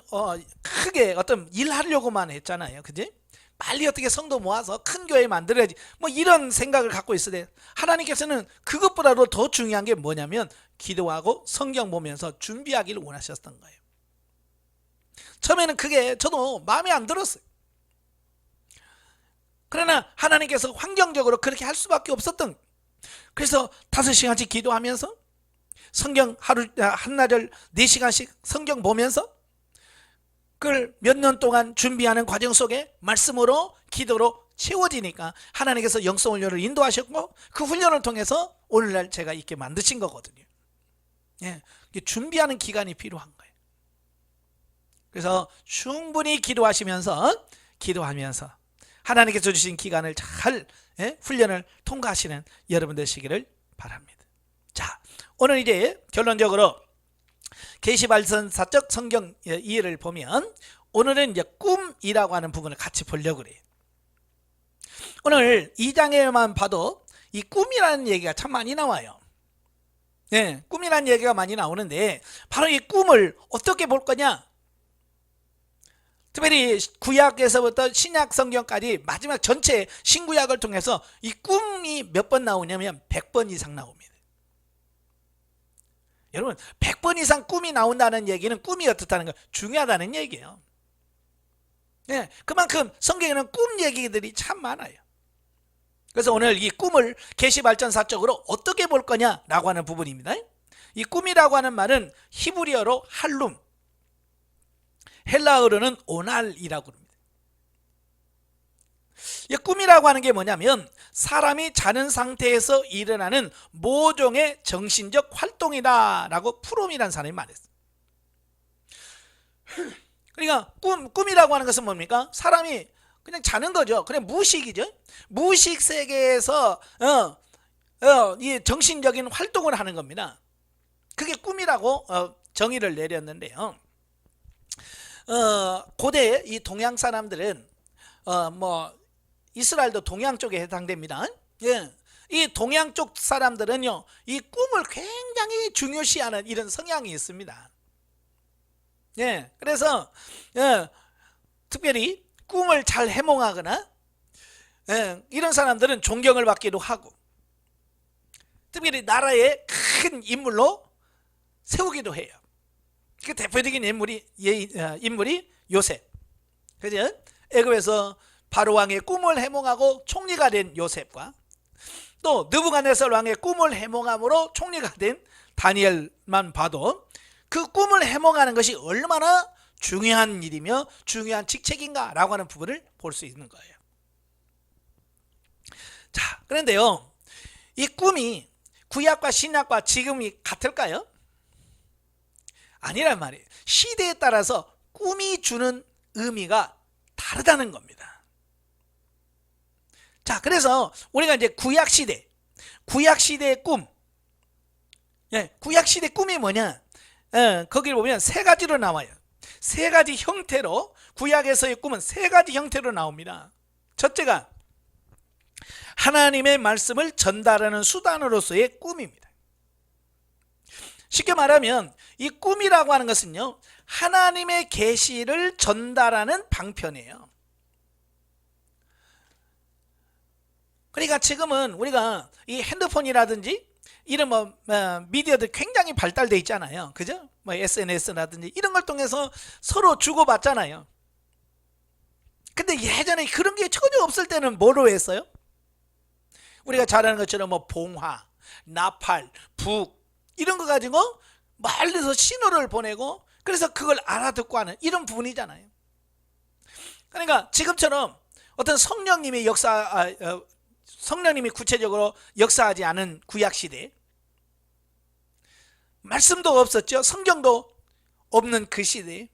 크게 어떤 일하려고만 했잖아요. 그지? 빨리 어떻게 성도 모아서 큰 교회 만들어야지 이런 생각을 갖고 있어야 돼요. 하나님께서는 그것보다도 더 중요한 게 뭐냐면 기도하고 성경 보면서 준비하기를 원하셨던 거예요. 처음에는 그게 저도 마음에 안 들었어요. 그러나 하나님께서 환경적으로 그렇게 할 수밖에 없었던, 그래서 5시간씩 기도하면서 성경 한나절 4시간씩 성경 보면서 그걸 몇 년 동안 준비하는 과정 속에 말씀으로 기도로 채워지니까 하나님께서 영성 훈련을 인도하셨고 그 훈련을 통해서 오늘날 제가 있게 만드신 거거든요. 예, 준비하는 기간이 필요한 거예요. 그래서 충분히 기도하면서 하나님께서 주신 기간을 잘 훈련을 통과하시는 여러분 되시기를 바랍니다. 자, 오늘 이제 결론적으로 계시발전사적 성경 이해를 보면 오늘은 이제 꿈이라고 하는 부분을 같이 보려고 그래요. 오늘 2장에만 봐도 이 꿈이라는 얘기가 참 많이 나와요. 네, 꿈이라는 얘기가 많이 나오는데 바로 이 꿈을 어떻게 볼 거냐? 특별히 구약에서부터 신약 성경까지 마지막 전체 신구약을 통해서 이 꿈이 몇 번 나오냐면 100번 이상 나옵니다. 여러분 100번 이상 꿈이 나온다는 얘기는 꿈이 어떻다는 거 중요하다는 얘기예요. 네, 그만큼 성경에는 꿈 얘기들이 참 많아요. 그래서 오늘 이 꿈을 계시발전사적으로 어떻게 볼 거냐라고 하는 부분입니다. 이 꿈이라고 하는 말은 히브리어로 할룸, 헬라어로는 오날이라고 합니다. 이 꿈이라고 하는 게 뭐냐면 사람이 자는 상태에서 일어나는 모종의 정신적 활동이다라고 프롬이라는 사람이 말했어요. 그러니까 꿈이라고 하는 것은 뭡니까? 사람이 그냥 자는 거죠. 그냥 무의식이죠. 무의식 세계에서 이 정신적인 활동을 하는 겁니다. 그게 꿈이라고 정의를 내렸는데요. 고대 이 동양 사람들은 이스라엘도 동양 쪽에 해당됩니다. 예. 이 동양 쪽 사람들은요, 이 꿈을 굉장히 중요시하는 이런 성향이 있습니다. 예. 그래서 특별히 꿈을 잘 해몽하거나 이런 사람들은 존경을 받기도 하고 특별히 나라의 큰 인물로 세우기도 해요. 그 대표적인 인물이 요셉. 그죠? 애굽에서 바로 왕의 꿈을 해몽하고 총리가 된 요셉과 또 느부갓네살 왕의 꿈을 해몽함으로 총리가 된 다니엘만 봐도 그 꿈을 해몽하는 것이 얼마나 중요한 일이며 중요한 직책인가 라고 하는 부분을 볼 수 있는 거예요. 자, 그런데요, 이 꿈이 구약과 신약과 지금이 같을까요? 아니란 말이에요. 시대에 따라서 꿈이 주는 의미가 다르다는 겁니다. 자, 그래서 우리가 이제 구약시대의 꿈, 구약시대 꿈이 뭐냐? 거기를 보면 세 가지로 나와요. 세 가지 형태로, 구약에서의 꿈은 세 가지 형태로 나옵니다. 첫째가 하나님의 말씀을 전달하는 수단으로서의 꿈입니다. 쉽게 말하면 이 꿈이라고 하는 것은요, 하나님의 계시를 전달하는 방편이에요. 그러니까 지금은 우리가 이 핸드폰이라든지 이런 미디어들 굉장히 발달돼 있잖아요. 그죠? SNS라든지 이런 걸 통해서 서로 주고받잖아요. 근데 예전에 그런 게 전혀 없을 때는 뭐로 했어요? 우리가 잘 아는 것처럼 봉화, 나팔, 북 이런 거 가지고 멀리서 신호를 보내고 그래서 그걸 알아듣고 하는 이런 부분이잖아요. 그러니까 지금처럼 어떤 성령님이 성령님이 구체적으로 역사하지 않은 구약시대, 말씀도 없었죠. 성경도 없는 그 시대에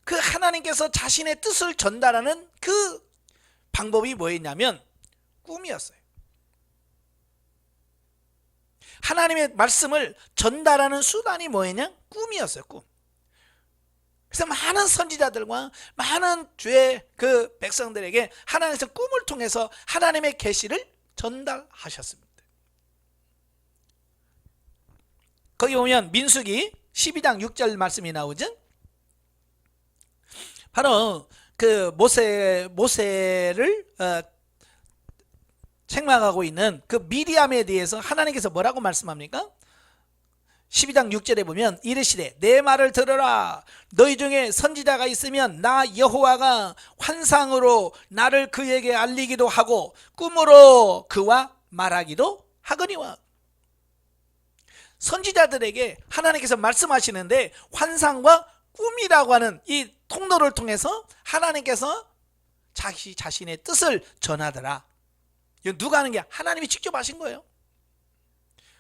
그 하나님께서 자신의 뜻을 전달하는 그 방법이 뭐였냐면 꿈이었어요. 하나님의 말씀을 전달하는 수단이 뭐였냐? 꿈이었어요. 꿈. 그래서 많은 선지자들과 많은 주의 그 백성들에게 하나님께서 꿈을 통해서 하나님의 계시를 전달하셨습니다. 거기 보면 민수기 12장 6절 말씀이 나오죠. 바로 그 모세를 책망하고 있는 그 미리암에 대해서 하나님께서 뭐라고 말씀합니까? 12장 6절에 보면 이르시되 내 말을 들으라. 너희 중에 선지자가 있으면 나 여호와가 환상으로 나를 그에게 알리기도 하고 꿈으로 그와 말하기도 하거니와. 선지자들에게 하나님께서 말씀하시는데 환상과 꿈이라고 하는 이 통로를 통해서 하나님께서 자신의 뜻을 전하더라. 이거 누가 하는 게? 하나님이 직접 하신 거예요.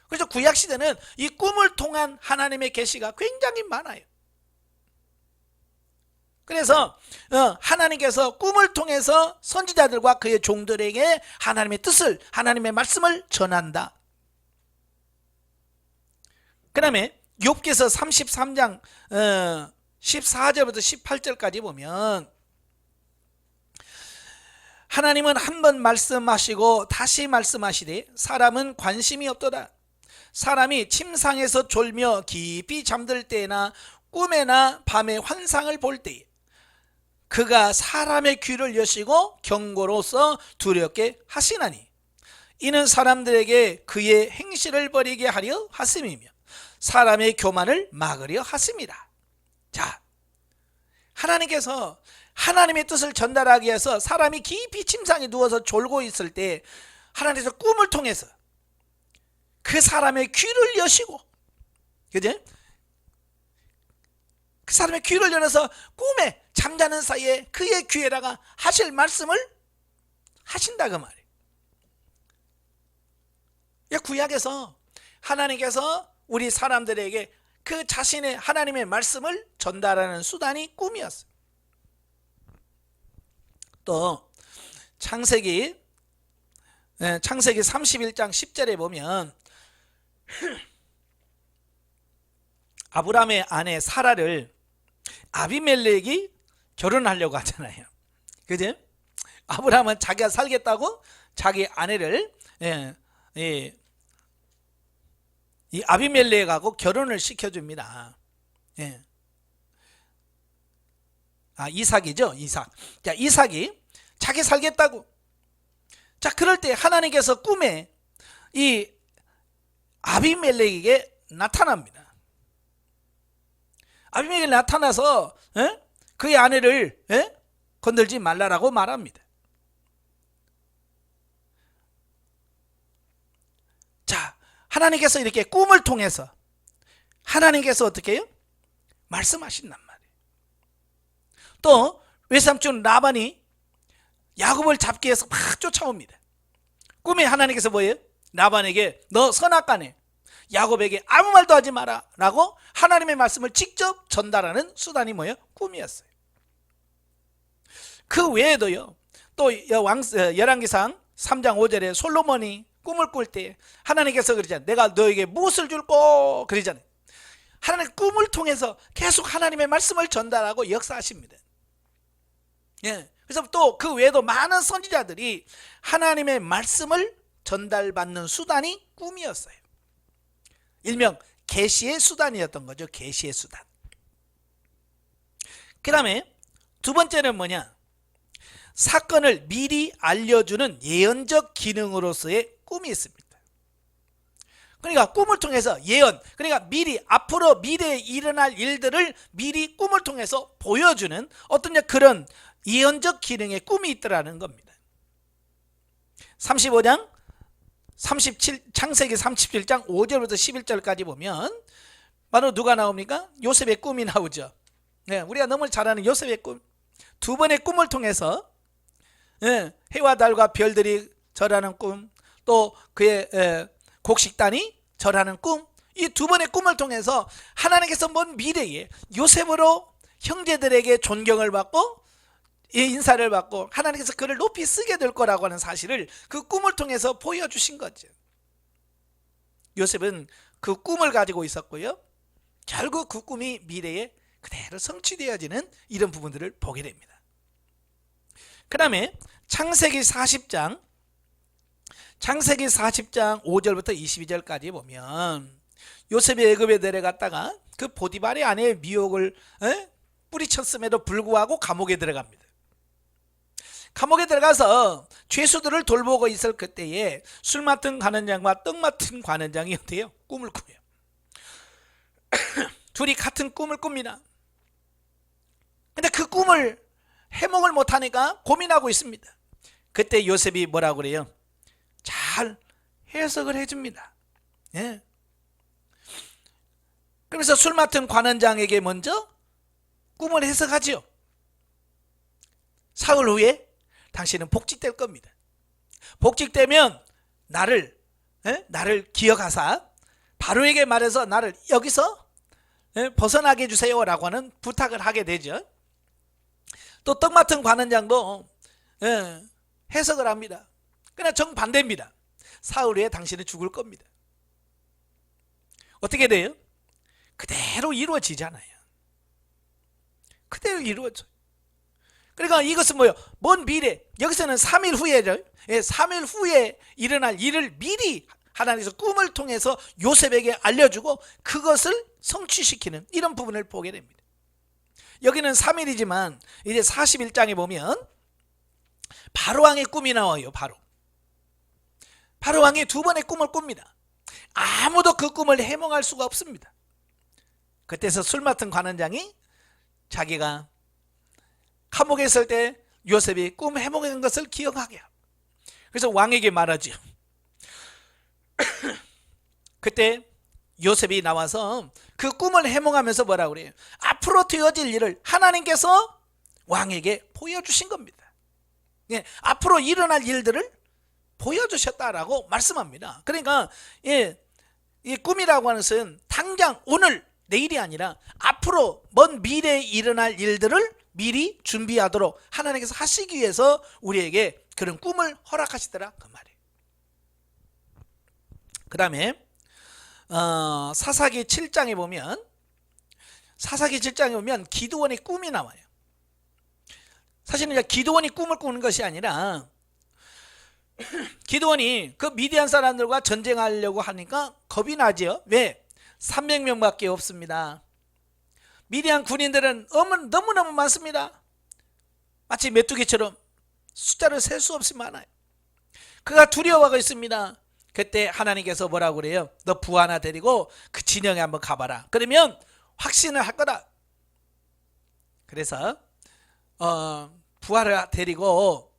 그래서 구약시대는 이 꿈을 통한 하나님의 계시가 굉장히 많아요. 그래서 하나님께서 꿈을 통해서 선지자들과 그의 종들에게 하나님의 뜻을, 하나님의 말씀을 전한다. 그 다음에 욥기서 33장 14절부터 18절까지 보면 하나님은 한 번 말씀하시고 다시 말씀하시되 사람은 관심이 없도다. 사람이 침상에서 졸며 깊이 잠들 때나 꿈에나 밤에 환상을 볼 때에 그가 사람의 귀를 여시고 경고로서 두렵게 하시나니 이는 사람들에게 그의 행실을 버리게 하려 하심이며 사람의 교만을 막으려 하심이라. 자, 하나님께서 하나님의 뜻을 전달하기 위해서 사람이 깊이 침상에 누워서 졸고 있을 때 하나님께서 꿈을 통해서 그 사람의 귀를 여시고, 그죠? 그 사람의 귀를 열어서 꿈에 잠자는 사이에 그의 귀에다가 하실 말씀을 하신다 그 말이에요. 구약에서 하나님께서 우리 사람들에게 그 자신의 하나님의 말씀을 전달하는 수단이 꿈이었어요. 또 창세기 31장 10절에 보면 아브라함의 아내 사라를 아비멜렉이 결혼하려고 하잖아요. 그죠? 아브라함은 자기가 살겠다고 자기 아내를 이 아비멜렉하고 결혼을 시켜줍니다. 이삭이죠, 이삭. 자, 이삭이 자기 살겠다고. 자, 그럴 때 하나님께서 꿈에 이 아비멜렉에게 나타납니다. 아비멜렉이 나타나서 그의 아내를 건들지 말라라고 말합니다. 자, 하나님께서 이렇게 꿈을 통해서 하나님께서 어떻게 해요? 말씀하신단 말이에요. 또 외삼촌 라반이 야곱을 잡기 위해서 막 쫓아옵니다. 꿈에 하나님께서 뭐예요? 라반에게 너 선악과네, 야곱에게 아무 말도 하지 마라 라고 하나님의 말씀을 직접 전달하는 수단이 뭐예요? 꿈이었어요. 그 외에도요, 또 열왕기상 3장 5절에 솔로몬이 꿈을 꿀 때 하나님께서 그러잖아요. 내가 너에게 무엇을 줄꼬 그러잖아요. 하나님 꿈을 통해서 계속 하나님의 말씀을 전달하고 역사하십니다. 그래서 또 그 외에도 많은 선지자들이 하나님의 말씀을 전달받는 수단이 꿈이었어요. 일명 계시의 수단이었던 거죠. 계시의 수단. 그 다음에 두 번째는 뭐냐? 사건을 미리 알려주는 예언적 기능으로서의 꿈이 있습니다. 그러니까 꿈을 통해서 예언, 그러니까 미리 앞으로 미래에 일어날 일들을 미리 꿈을 통해서 보여주는 어떤 그런 예언적 기능의 꿈이 있더라는 겁니다. 35장 창세기 37장 5절부터 11절까지 보면 바로 누가 나옵니까? 요셉의 꿈이 나오죠. 우리가 너무 잘 아는 요셉의 꿈. 두 번의 꿈을 통해서 해와 달과 별들이 절하는 꿈, 또 그의 곡식단이 절하는 꿈, 이 두 번의 꿈을 통해서 하나님께서 먼 미래에 요셉으로 형제들에게 존경을 받고 인사를 받고 하나님께서 그를 높이 쓰게 될 거라고 하는 사실을 그 꿈을 통해서 보여주신 거죠. 요셉은 그 꿈을 가지고 있었고요, 결국 그 꿈이 미래에 그대로 성취되어지는 이런 부분들을 보게 됩니다. 그 다음에 창세기 40장 5절부터 22절까지 보면 요셉이 애굽에 내려갔다가 그 보디발의 아내의 미혹을 뿌리쳤음에도 불구하고 감옥에 들어갑니다. 감옥에 들어가서 죄수들을 돌보고 있을 그때에 술 맡은 관원장과 떡 맡은 관원장이 어때요? 꿈을 꾸요. 둘이 같은 꿈을 꿉니다. 근데 그 꿈을 해몽을 못하니까 고민하고 있습니다. 그때 요셉이 뭐라고 그래요? 잘 해석을 해줍니다. 예. 그래서 술 맡은 관원장에게 먼저 꿈을 해석하죠. 사흘 후에 당신은 복직될 겁니다. 복직되면 나를 기억하사 바로에게 말해서 나를 여기서 벗어나게 해주세요 라고 하는 부탁을 하게 되죠. 또 떡 맡은 관원장도 해석을 합니다. 그러나 정반대입니다. 사흘 후에 당신은 죽을 겁니다. 어떻게 돼요? 그대로 이루어지잖아요. 그대로 이루어져. 그러니까 이것은 뭐예요? 먼 미래, 여기서는 3일 후에죠. 3일 후에 일어날 일을 미리 하나님께서 꿈을 통해서 요셉에게 알려주고 그것을 성취시키는 이런 부분을 보게 됩니다. 여기는 3일이지만 이제 41장에 보면 바로왕의 꿈이 나와요. 바로왕이 두 번의 꿈을 꿉니다. 아무도 그 꿈을 해몽할 수가 없습니다. 그때서 술 맡은 관원장이 자기가 감옥에 있을 때 요셉이 꿈 해몽한 것을 기억하게 하고, 그래서 왕에게 말하죠. 그때 요셉이 나와서 그 꿈을 해몽하면서 뭐라고 그래요? 앞으로 되어질 일을 하나님께서 왕에게 보여주신 겁니다. 예, 앞으로 일어날 일들을 보여주셨다라고 말씀합니다. 그러니까 이 꿈이라고 하는 것은 당장 오늘 내일이 아니라 앞으로 먼 미래에 일어날 일들을 미리 준비하도록 하나님께서 하시기 위해서 우리에게 그런 꿈을 허락하시더라 그 말이에요. 그 다음에 사사기 7장에 보면 기드온의 꿈이 나와요. 사실은 기드온이 꿈을 꾸는 것이 아니라 기드온이 그 미디안 사람들과 전쟁하려고 하니까 겁이 나죠. 왜? 300명밖에 없습니다. 미디안 군인들은 너무너무 많습니다. 마치 메뚜기처럼 숫자를 셀 수 없이 많아요. 그가 두려워하고 있습니다. 그때 하나님께서 뭐라고 그래요? 너 부 하나 데리고 그 진영에 한번 가봐라. 그러면 확신을 할 거다. 그래서 부하를 데리고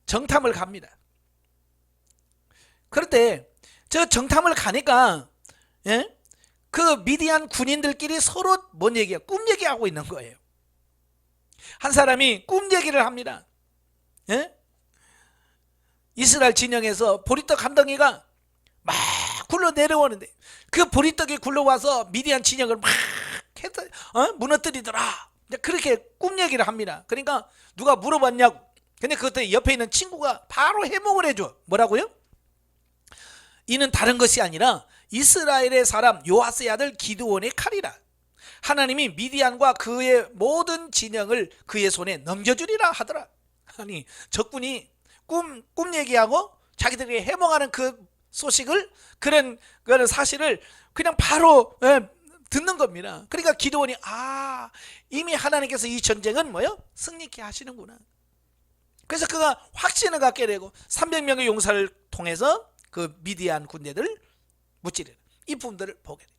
정탐을 갑니다. 그런데 저 정탐을 가니까 그 미디안 군인들끼리 서로 뭔 얘기야? 꿈 얘기하고 있는 거예요. 한 사람이 꿈 얘기를 합니다. 이스라엘 진영에서 보리떡 한 덩이가 막 굴러 내려오는데 그 보리떡이 굴러와서 미디안 진영을 막 무너뜨리더라. 그렇게 꿈 얘기를 합니다. 그러니까 누가 물어봤냐고. 근데 그때 옆에 있는 친구가 바로 해몽을 해줘. 뭐라고요? 이는 다른 것이 아니라 이스라엘의 사람 요아스의 아들 기드온의 칼이라. 하나님이 미디안과 그의 모든 진영을 그의 손에 넘겨주리라 하더라. 아니 적군이 꿈 얘기하고 자기들이 해몽하는 그 소식을 그런 사실을 그냥 바로 듣는 겁니다. 그러니까 기드온이 이미 하나님께서 이 전쟁은 뭐요? 승리케 하시는구나. 그래서 그가 확신을 갖게 되고 300명의 용사를 통해서 그 미디안 군대들을 무찌르는 이 부분들을 보게 돼요.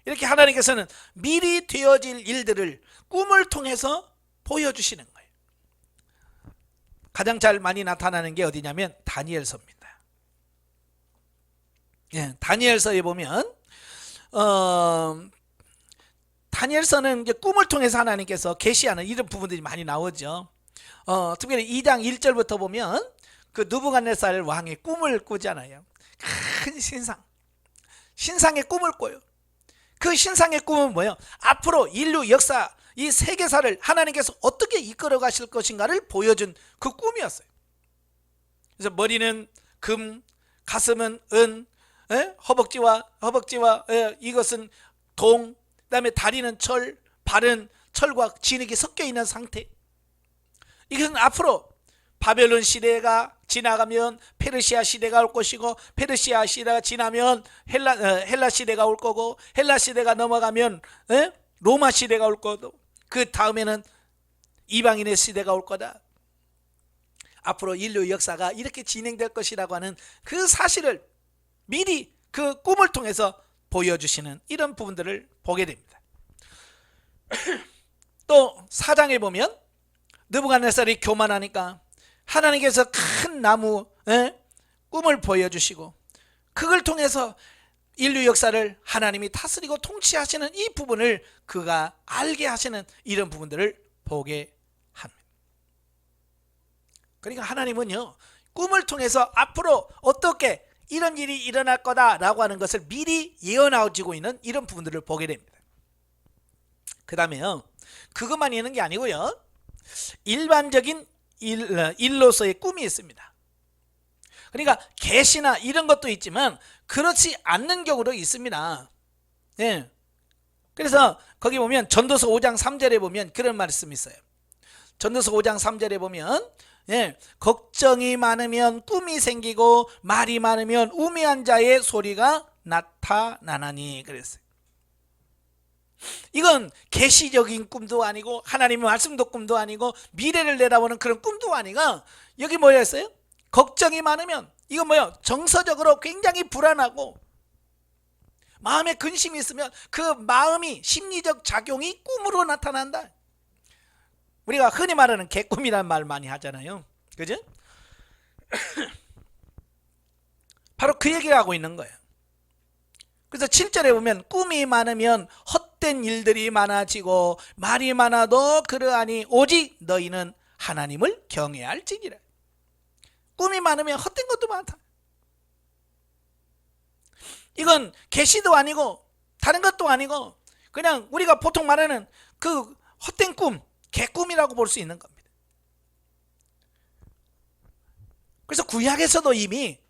이렇게 하나님께서는 미리 되어질 일들을 꿈을 통해서 보여주시는 거예요. 가장 잘 많이 나타나는 게 어디냐면 다니엘서입니다. 다니엘서에 보면 다니엘서는 이제 꿈을 통해서 하나님께서 계시하는 이런 부분들이 많이 나오죠. 특별히 2장 1절부터 보면 그 느부갓네살 왕의 꿈을 꾸잖아요. 큰 신상의 꿈을 꿔요. 그 신상의 꿈은 뭐예요? 앞으로 인류 역사 이 세계사를 하나님께서 어떻게 이끌어 가실 것인가를 보여준 그 꿈이었어요. 그래서 머리는 금, 가슴은 은, 허벅지와 이것은 동, 그다음에 다리는 철, 발은 철과 진흙이 섞여 있는 상태. 이것은 앞으로 바벨론 시대가 지나가면 페르시아 시대가 올 것이고, 페르시아 시대가 지나면 헬라 시대가 올 거고, 헬라 시대가 넘어가면 로마 시대가 올 거고, 그 다음에는 이방인의 시대가 올 거다. 앞으로 인류 역사가 이렇게 진행될 것이라고 하는 그 사실을 미리 그 꿈을 통해서 보여주시는 이런 부분들을 보게 됩니다. 또 4장에 보면 느부갓네살이 교만하니까 하나님께서 큰 나무 꿈을 보여주시고 그걸 통해서 인류 역사를 하나님이 다스리고 통치하시는 이 부분을 그가 알게 하시는 이런 부분들을 보게 합니다. 그러니까 하나님은요, 꿈을 통해서 앞으로 어떻게 이런 일이 일어날 거다라고 하는 것을 미리 예언하고 있는 이런 부분들을 보게 됩니다. 그 다음에요, 그것만 있는 게 아니고요, 일반적인 일로서의 꿈이 있습니다. 그러니까 계시나 이런 것도 있지만 그렇지 않는 경우도 있습니다. 예. 그래서 거기 보면 전도서 5장 3절에 보면 그런 말씀이 있어요. 전도서 5장 3절에 보면 걱정이 많으면 꿈이 생기고 말이 많으면 우매한 자의 소리가 나타나나니 그랬어요. 이건 계시적인 꿈도 아니고 하나님의 말씀도 꿈도 아니고 미래를 내다보는 그런 꿈도 아니가 여기 뭐였어요? 걱정이 많으면 이건 뭐예요? 정서적으로 굉장히 불안하고 마음에 근심이 있으면 그 마음이 심리적 작용이 꿈으로 나타난다. 우리가 흔히 말하는 개꿈이라는 말 많이 하잖아요. 그죠? 바로 그 얘기를 하고 있는 거예요. 그래서 7절에 보면 꿈이 많으면 헛된 일들이 많아지고 말이 많아도 그러하니 오직 너희는 하나님을 경외해야 할지니라. 꿈이 많으면 헛된 것도 많다. 이건 계시도 아니고 다른 것도 아니고 그냥 우리가 보통 말하는 그 헛된 꿈, 개꿈이라고 볼 수 있는 겁니다. 그래서 구약에서도 이미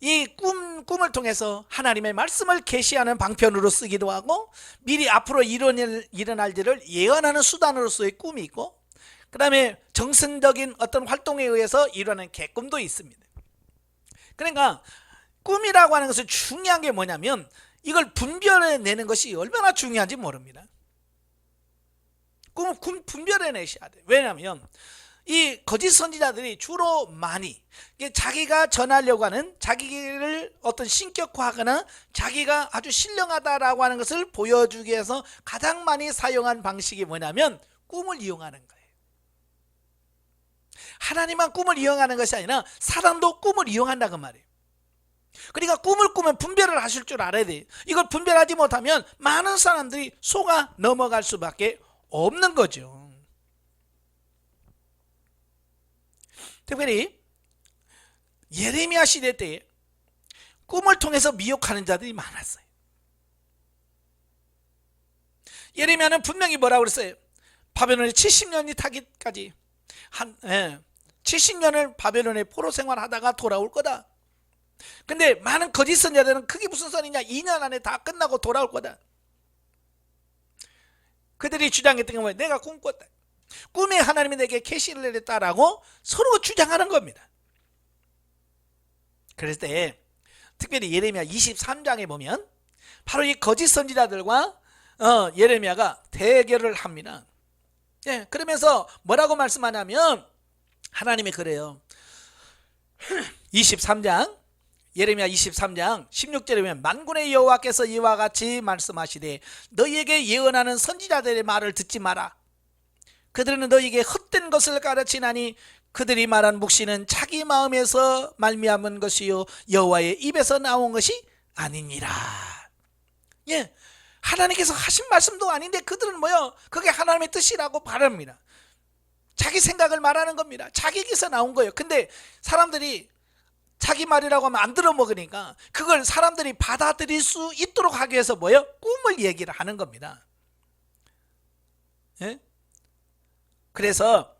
이 꿈을 통해서 하나님의 말씀을 계시하는 방편으로 쓰기도 하고 미리 앞으로 일어날 일을 예언하는 수단으로서의 꿈이 있고 그 다음에 정신적인 어떤 활동에 의해서 일어나는 개꿈도 있습니다. 그러니까 꿈이라고 하는 것은 중요한 게 뭐냐면 이걸 분별해내는 것이 얼마나 중요한지 모릅니다. 꿈을 분별해내셔야 돼요. 왜냐하면 이 거짓 선지자들이 주로 많이 자기가 전하려고 하는 자기를 어떤 신격화하거나 자기가 아주 신령하다라고 하는 것을 보여주기 위해서 가장 많이 사용한 방식이 뭐냐면 꿈을 이용하는 거예요. 하나님만 꿈을 이용하는 것이 아니라 사람도 꿈을 이용한다고 말이에요. 그러니까 꿈을 꾸면 분별을 하실 줄 알아야 돼요. 이걸 분별하지 못하면 많은 사람들이 속아 넘어갈 수밖에 없는 거죠. 특별히 예레미야 시대 때 꿈을 통해서 미혹하는 자들이 많았어요. 예레미야는 분명히 뭐라고 그랬어요? 바벨론에 70년이 타기까지 70년을 바벨론의 포로 생활하다가 돌아올 거다. 근데 많은 거짓 선지자들은 그게 무슨 소리냐, 2년 안에 다 끝나고 돌아올 거다. 그들이 주장했던 게 뭐예요? 내가 꿈 꿨다, 꿈에 하나님이 내게 계시를 내렸다라고 서로 주장하는 겁니다. 그랬을 때 특별히 예레미야 23장에 보면 바로 이 거짓 선지자들과 예레미야가 대결을 합니다. 그러면서 뭐라고 말씀하냐면 하나님이 그래요. 23장 예레미야 23장 16절에 보면 만군의 여호와께서 이와 같이 말씀하시되 너희에게 예언하는 선지자들의 말을 듣지 마라. 그들은 너희에게 헛된 것을 가르치나니 그들이 말한 묵시는 자기 마음에서 말미암은 것이요 여호와의 입에서 나온 것이 아니니라. 하나님께서 하신 말씀도 아닌데 그들은 뭐요? 그게 하나님의 뜻이라고 말합니다. 자기 생각을 말하는 겁니다. 자기에게서 나온 거예요. 근데 사람들이 자기 말이라고 하면 안 들어먹으니까 그걸 사람들이 받아들일 수 있도록 하기 위해서 뭐예요? 꿈을 얘기를 하는 겁니다. 그래서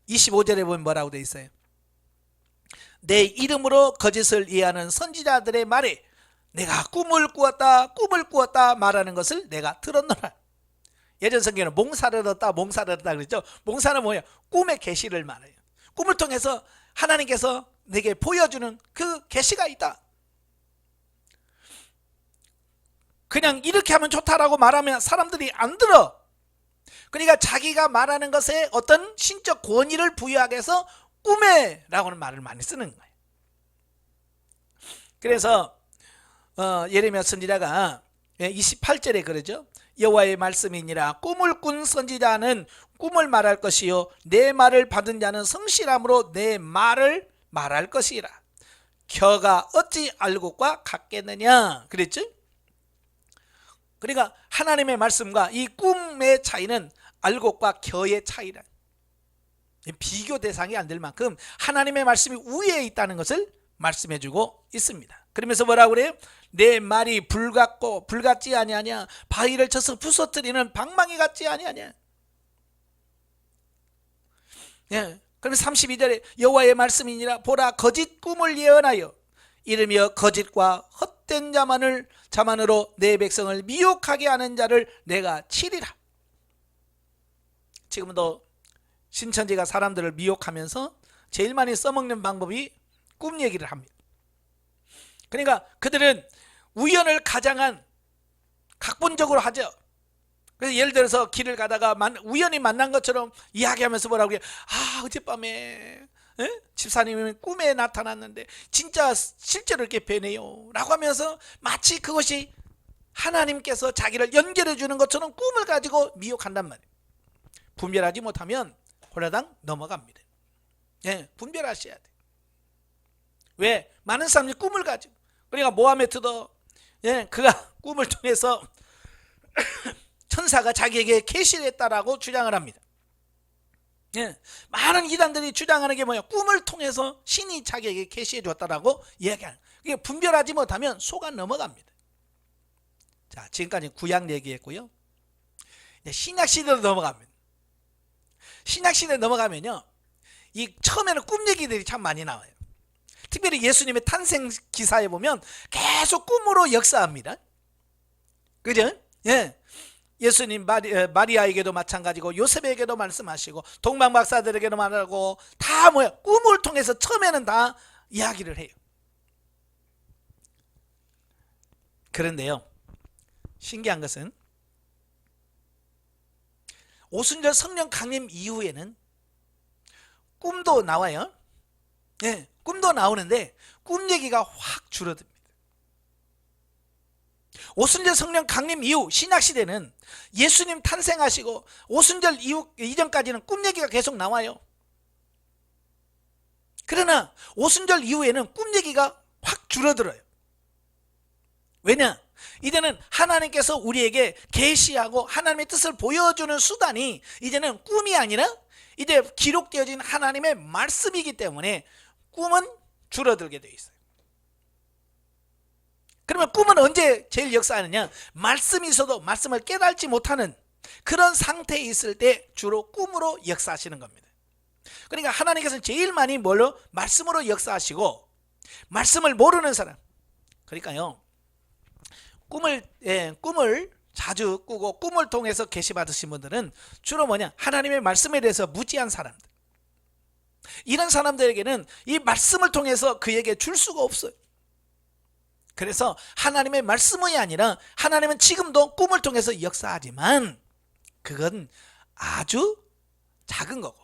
25절에 보면 뭐라고 되어 있어요? 내 이름으로 거짓을 이해하는 선지자들의 말에 내가 꿈을 꾸었다 말하는 것을 내가 들었노라. 예전 성경에는 몽사를 얻었다 그랬죠. 몽사는 뭐예요? 꿈의 계시를 말해요. 꿈을 통해서 하나님께서 내게 보여주는 그 계시가 있다. 그냥 이렇게 하면 좋다라고 말하면 사람들이 안 들어. 그러니까 자기가 말하는 것에 어떤 신적 권위를 부여하기 위해서 꿈에라고 하는 말을 많이 쓰는 거예요. 그래서 예레미야 선지자가 28절에 그러죠. 여호와의 말씀이니라. 꿈을 꾼 선지자는 꿈을 말할 것이요 내 말을 받은 자는 성실함으로 내 말을 말할 것이라. 겨가 어찌 알곡과 같겠느냐 그랬죠. 그러니까 하나님의 말씀과 이 꿈의 차이는 알곡과 겨의 차이라. 비교 대상이 안 될 만큼 하나님의 말씀이 우위에 있다는 것을 말씀해 주고 있습니다. 그러면서 뭐라고 그래요? 내 말이 불 같지 아니하냐, 바위를 쳐서 부서뜨리는 방망이 같지 아니하냐. 그럼 32절에 여호와의 말씀이니라. 보라, 거짓 꿈을 예언하여 이르며 거짓과 헛된 자만으로 내 백성을 미혹하게 하는 자를 내가 치리라. 지금도 신천지가 사람들을 미혹하면서 제일 많이 써먹는 방법이 꿈 얘기를 합니다. 그러니까 그들은 우연을 가장한 각본적으로 하죠. 그래서 예를 들어서 길을 가다가 우연히 만난 것처럼 이야기하면서 뭐라고 해요? 어젯밤에 집사님이 꿈에 나타났는데 진짜 실제로 이렇게 뵈네요 라고 하면서 마치 그것이 하나님께서 자기를 연결해 주는 것처럼 꿈을 가지고 미혹한단 말이에요. 분별하지 못하면 홀라당 넘어갑니다. 분별하셔야 돼. 왜? 많은 사람들이 꿈을 가지고, 그러니까 모하메트도 그가 꿈을 통해서 천사가 자기에게 계시를 했다라고 주장을 합니다. 많은 이단들이 주장하는 게 뭐야? 꿈을 통해서 신이 자기에게 계시해 줬다라고 이야기하는. 그게 분별하지 못하면 속아 넘어갑니다. 자, 지금까지 구약 얘기했고요. 신약 시대로 넘어갑니다. 신약 시대에 넘어가면요, 이 처음에는 꿈 얘기들이 참 많이 나와요. 특별히 예수님의 탄생 기사에 보면 계속 꿈으로 역사합니다. 그죠? 예수님 마리아에게도 마찬가지고 요셉에게도 말씀하시고 동방박사들에게도 말하고 다 뭐야? 꿈을 통해서 처음에는 다 이야기를 해요. 그런데요, 신기한 것은 오순절 성령 강림 이후에는 꿈도 나와요. 꿈도 나오는데 꿈 얘기가 확 줄어듭니다. 오순절 성령 강림 이후 신약시대는 예수님 탄생하시고 오순절 이전까지는 꿈 얘기가 계속 나와요. 그러나 오순절 이후에는 꿈 얘기가 확 줄어들어요. 왜냐? 이제는 하나님께서 우리에게 계시하고 하나님의 뜻을 보여주는 수단이 이제는 꿈이 아니라 이제 기록되어진 하나님의 말씀이기 때문에 꿈은 줄어들게 되어 있어요. 그러면 꿈은 언제 제일 역사하느냐? 말씀이 있어도 말씀을 깨달지 못하는 그런 상태에 있을 때 주로 꿈으로 역사하시는 겁니다. 그러니까 하나님께서는 제일 많이 뭘로? 말씀으로 역사하시고, 말씀을 모르는 사람, 그러니까요, 꿈을 자주 꾸고 꿈을 통해서 계시 받으신 분들은 주로 뭐냐? 하나님의 말씀에 대해서 무지한 사람들. 이런 사람들에게는 이 말씀을 통해서 그에게 줄 수가 없어요. 그래서 하나님의 말씀이 아니라 하나님은 지금도 꿈을 통해서 역사하지만 그건 아주 작은 거고,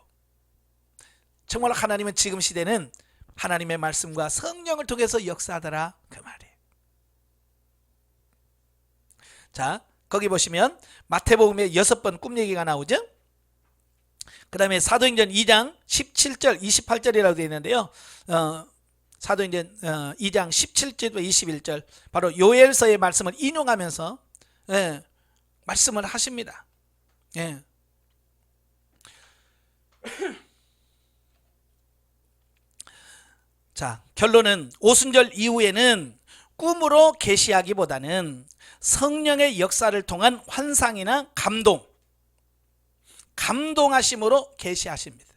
정말 하나님은 지금 시대는 하나님의 말씀과 성령을 통해서 역사하더라 그 말이에요. 자, 거기 보시면 마태복음에 6번 꿈 얘기가 나오죠. 그 다음에 사도행전 2장 17절 28절이라고 되어 있는데요, 사도행전 2장 17절과 21절 바로 요엘서의 말씀을 인용하면서 말씀을 하십니다. 자, 결론은 오순절 이후에는 꿈으로 계시하기보다는 성령의 역사를 통한 환상이나 감동하심으로 계시하십니다.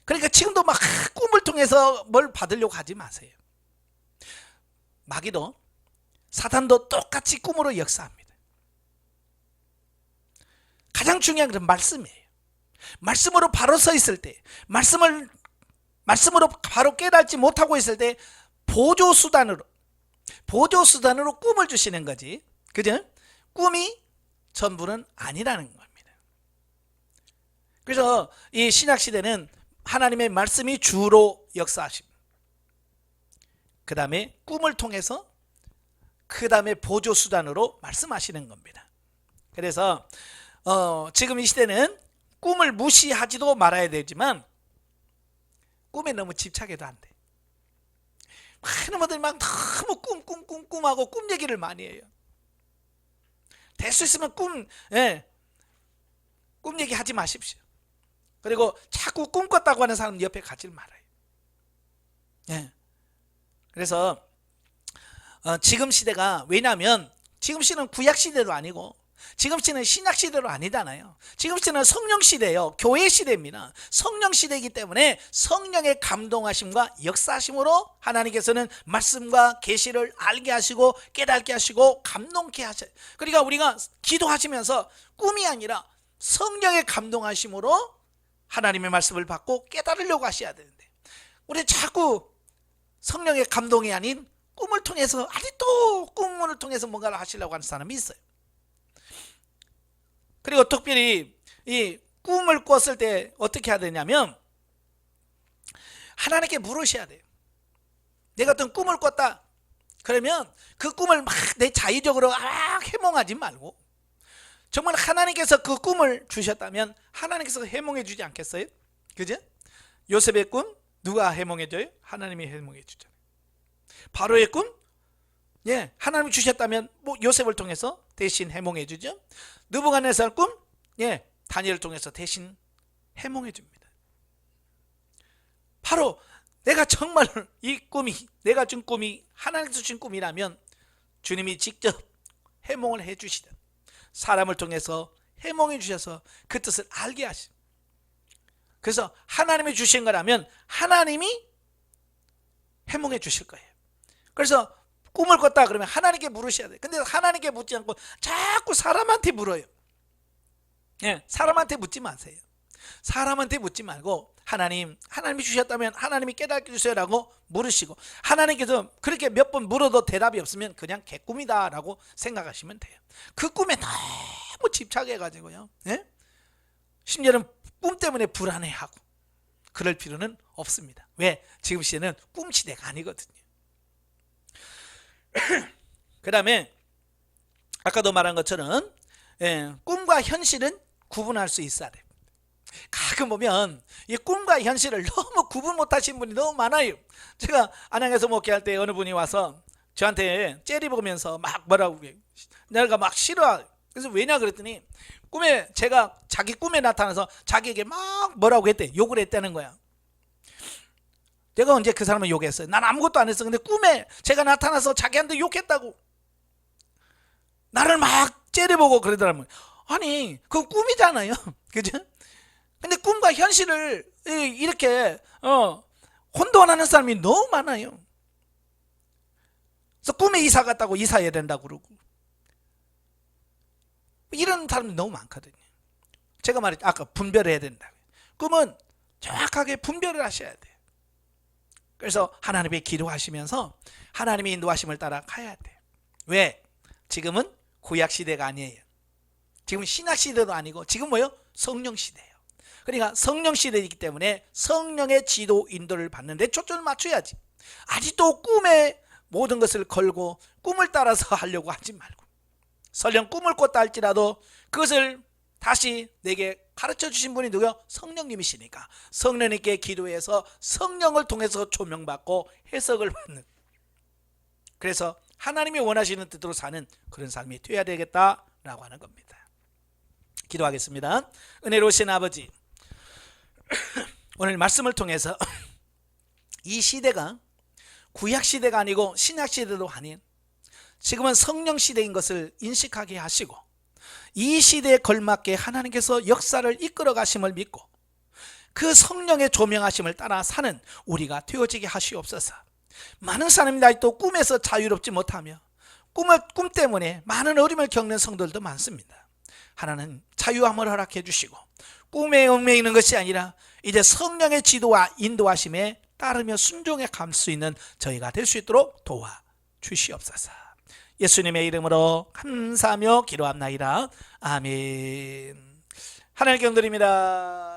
그러니까 지금도 막 꿈을 통해서 뭘 받으려고 하지 마세요. 마귀도 사탄도 똑같이 꿈으로 역사합니다. 가장 중요한 건 말씀이에요. 말씀으로 바로 서 있을 때, 말씀으로 바로 깨닫지 못하고 있을 때 보조수단으로 꿈을 주시는 거지. 그죠? 꿈이 전부는 아니라는 겁니다. 그래서 이 신약시대는 하나님의 말씀이 주로 역사하십니다. 그 다음에 꿈을 통해서 그 다음에 보조수단으로 말씀하시는 겁니다. 그래서 지금 이 시대는 꿈을 무시하지도 말아야 되지만 꿈에 너무 집착해도 안 돼. 많은 분들이 막 너무 꿈하고 꿈 얘기를 많이 해요. 될 수 있으면 꿈 얘기 하지 마십시오. 그리고 자꾸 꿈 꿨다고 하는 사람 옆에 가지 말아요. 그래서 지금 시대가, 왜냐하면 지금 시대는 구약 시대도 아니고 지금 시대는 신약 시대도 아니잖아요. 지금 시대는 성령 시대예요. 교회 시대입니다. 성령 시대이기 때문에 성령의 감동하심과 역사하심으로 하나님께서는 말씀과 계시를 알게 하시고 깨닫게 하시고 감동케 하셔요. 그러니까 우리가 기도하시면서 꿈이 아니라 성령의 감동하심으로 하나님의 말씀을 받고 깨달으려고 하셔야 되는데, 우리 자꾸 성령의 감동이 아닌 꿈을 통해서, 아직도 꿈을 통해서 뭔가를 하시려고 하는 사람이 있어요. 그리고 특별히 이 꿈을 꿨을 때 어떻게 해야 되냐면 하나님께 물으셔야 돼요. 내가 어떤 꿈을 꿨다. 그러면 그 꿈을 막 내 자의적으로 해몽하지 말고, 정말 하나님께서 그 꿈을 주셨다면 하나님께서 해몽해 주지 않겠어요? 그죠? 요셉의 꿈 누가 해몽해 줘요? 하나님이 해몽해 주잖아요. 바로의 꿈? 하나님이 주셨다면 요셉을 통해서 대신 해몽해 주죠. 느부갓네살 꿈? 다니엘을 통해서 대신 해몽해 줍니다. 바로 내가 정말 이 꿈이, 내가 준 꿈이 하나님께서 주신 꿈이라면 주님이 직접 해몽을 해 주시든 사람을 통해서 해몽해 주셔서 그 뜻을 알게 하시. 그래서 하나님이 주신 거라면 하나님이 해몽해 주실 거예요. 그래서 꿈을 꿨다 그러면 하나님께 물으셔야 돼요. 근데 하나님께 묻지 않고 자꾸 사람한테 물어요. 사람한테 묻지 마세요. 사람한테 묻지 말고 하나님이 주셨다면 하나님이 깨닫게 주세요라고 물으시고, 하나님께서 그렇게 몇 번 물어도 대답이 없으면 그냥 개꿈이다 라고 생각하시면 돼요. 그 꿈에 너무 집착해가지고요, 심지어는 꿈 때문에 불안해하고 그럴 필요는 없습니다. 왜? 지금 시대는 꿈 시대가 아니거든요. 그 다음에 아까도 말한 것처럼 꿈과 현실은 구분할 수 있어야 돼요. 가끔 보면 이 꿈과 현실을 너무 구분 못하시는 분이 너무 많아요. 제가 안양에서 목회할 때 어느 분이 와서 저한테 째려보면서 막 뭐라고 해요. 내가 막 싫어해요. 그래서 왜냐 그랬더니 꿈에, 제가 자기 꿈에 나타나서 자기에게 막 뭐라고 했대. 욕을 했다는 거야. 내가 언제 그 사람을 욕했어요? 난 아무것도 안 했어. 근데 꿈에 제가 나타나서 자기한테 욕했다고 나를 막 째려보고 그러더라고요. 아니 그 꿈이잖아요. 그죠? 근데 꿈과 현실을 이렇게 혼돈하는 사람이 너무 많아요. 그래서 꿈에 이사 갔다고 이사해야 된다고 그러고 이런 사람이 너무 많거든요. 제가 말했죠. 아까 분별해야 된다고. 꿈은 정확하게 분별을 하셔야 돼요. 그래서 하나님의 기도하시면서 하나님의 인도하심을 따라 가야 돼요. 왜? 지금은 구약 시대가 아니에요. 지금은 신약 시대도 아니고 지금 뭐예요? 성령 시대예요. 그러니까 성령 시대이기 때문에 성령의 지도 인도를 받는데 초점을 맞춰야지. 아직도 꿈에 모든 것을 걸고 꿈을 따라서 하려고 하지 말고, 설령 꿈을 꿨다 할지라도 그것을 다시 내게 가르쳐 주신 분이 누구요? 성령님이시니까 성령님께 기도해서 성령을 통해서 조명받고 해석을 받는, 그래서 하나님이 원하시는 뜻으로 사는 그런 삶이 되어야 되겠다라고 하는 겁니다. 기도하겠습니다. 은혜로우신 아버지, 오늘 말씀을 통해서 이 시대가 구약 시대가 아니고 신약 시대도 아닌 지금은 성령 시대인 것을 인식하게 하시고, 이 시대에 걸맞게 하나님께서 역사를 이끌어 가심을 믿고 그 성령의 조명하심을 따라 사는 우리가 되어지게 하시옵소서. 많은 사람이 아직도 꿈에서 자유롭지 못하며 꿈 때문에 많은 어려움을 겪는 성도들도 많습니다. 하나님 자유함을 허락해 주시고 꿈에 얽매이는 있는 것이 아니라 이제 성령의 지도와 인도하심에 따르며 순종해 갈 수 있는 저희가 될 수 있도록 도와 주시옵소서. 예수님의 이름으로 감사하며 기도합나이다. 아멘. 하나님께 영드립니다.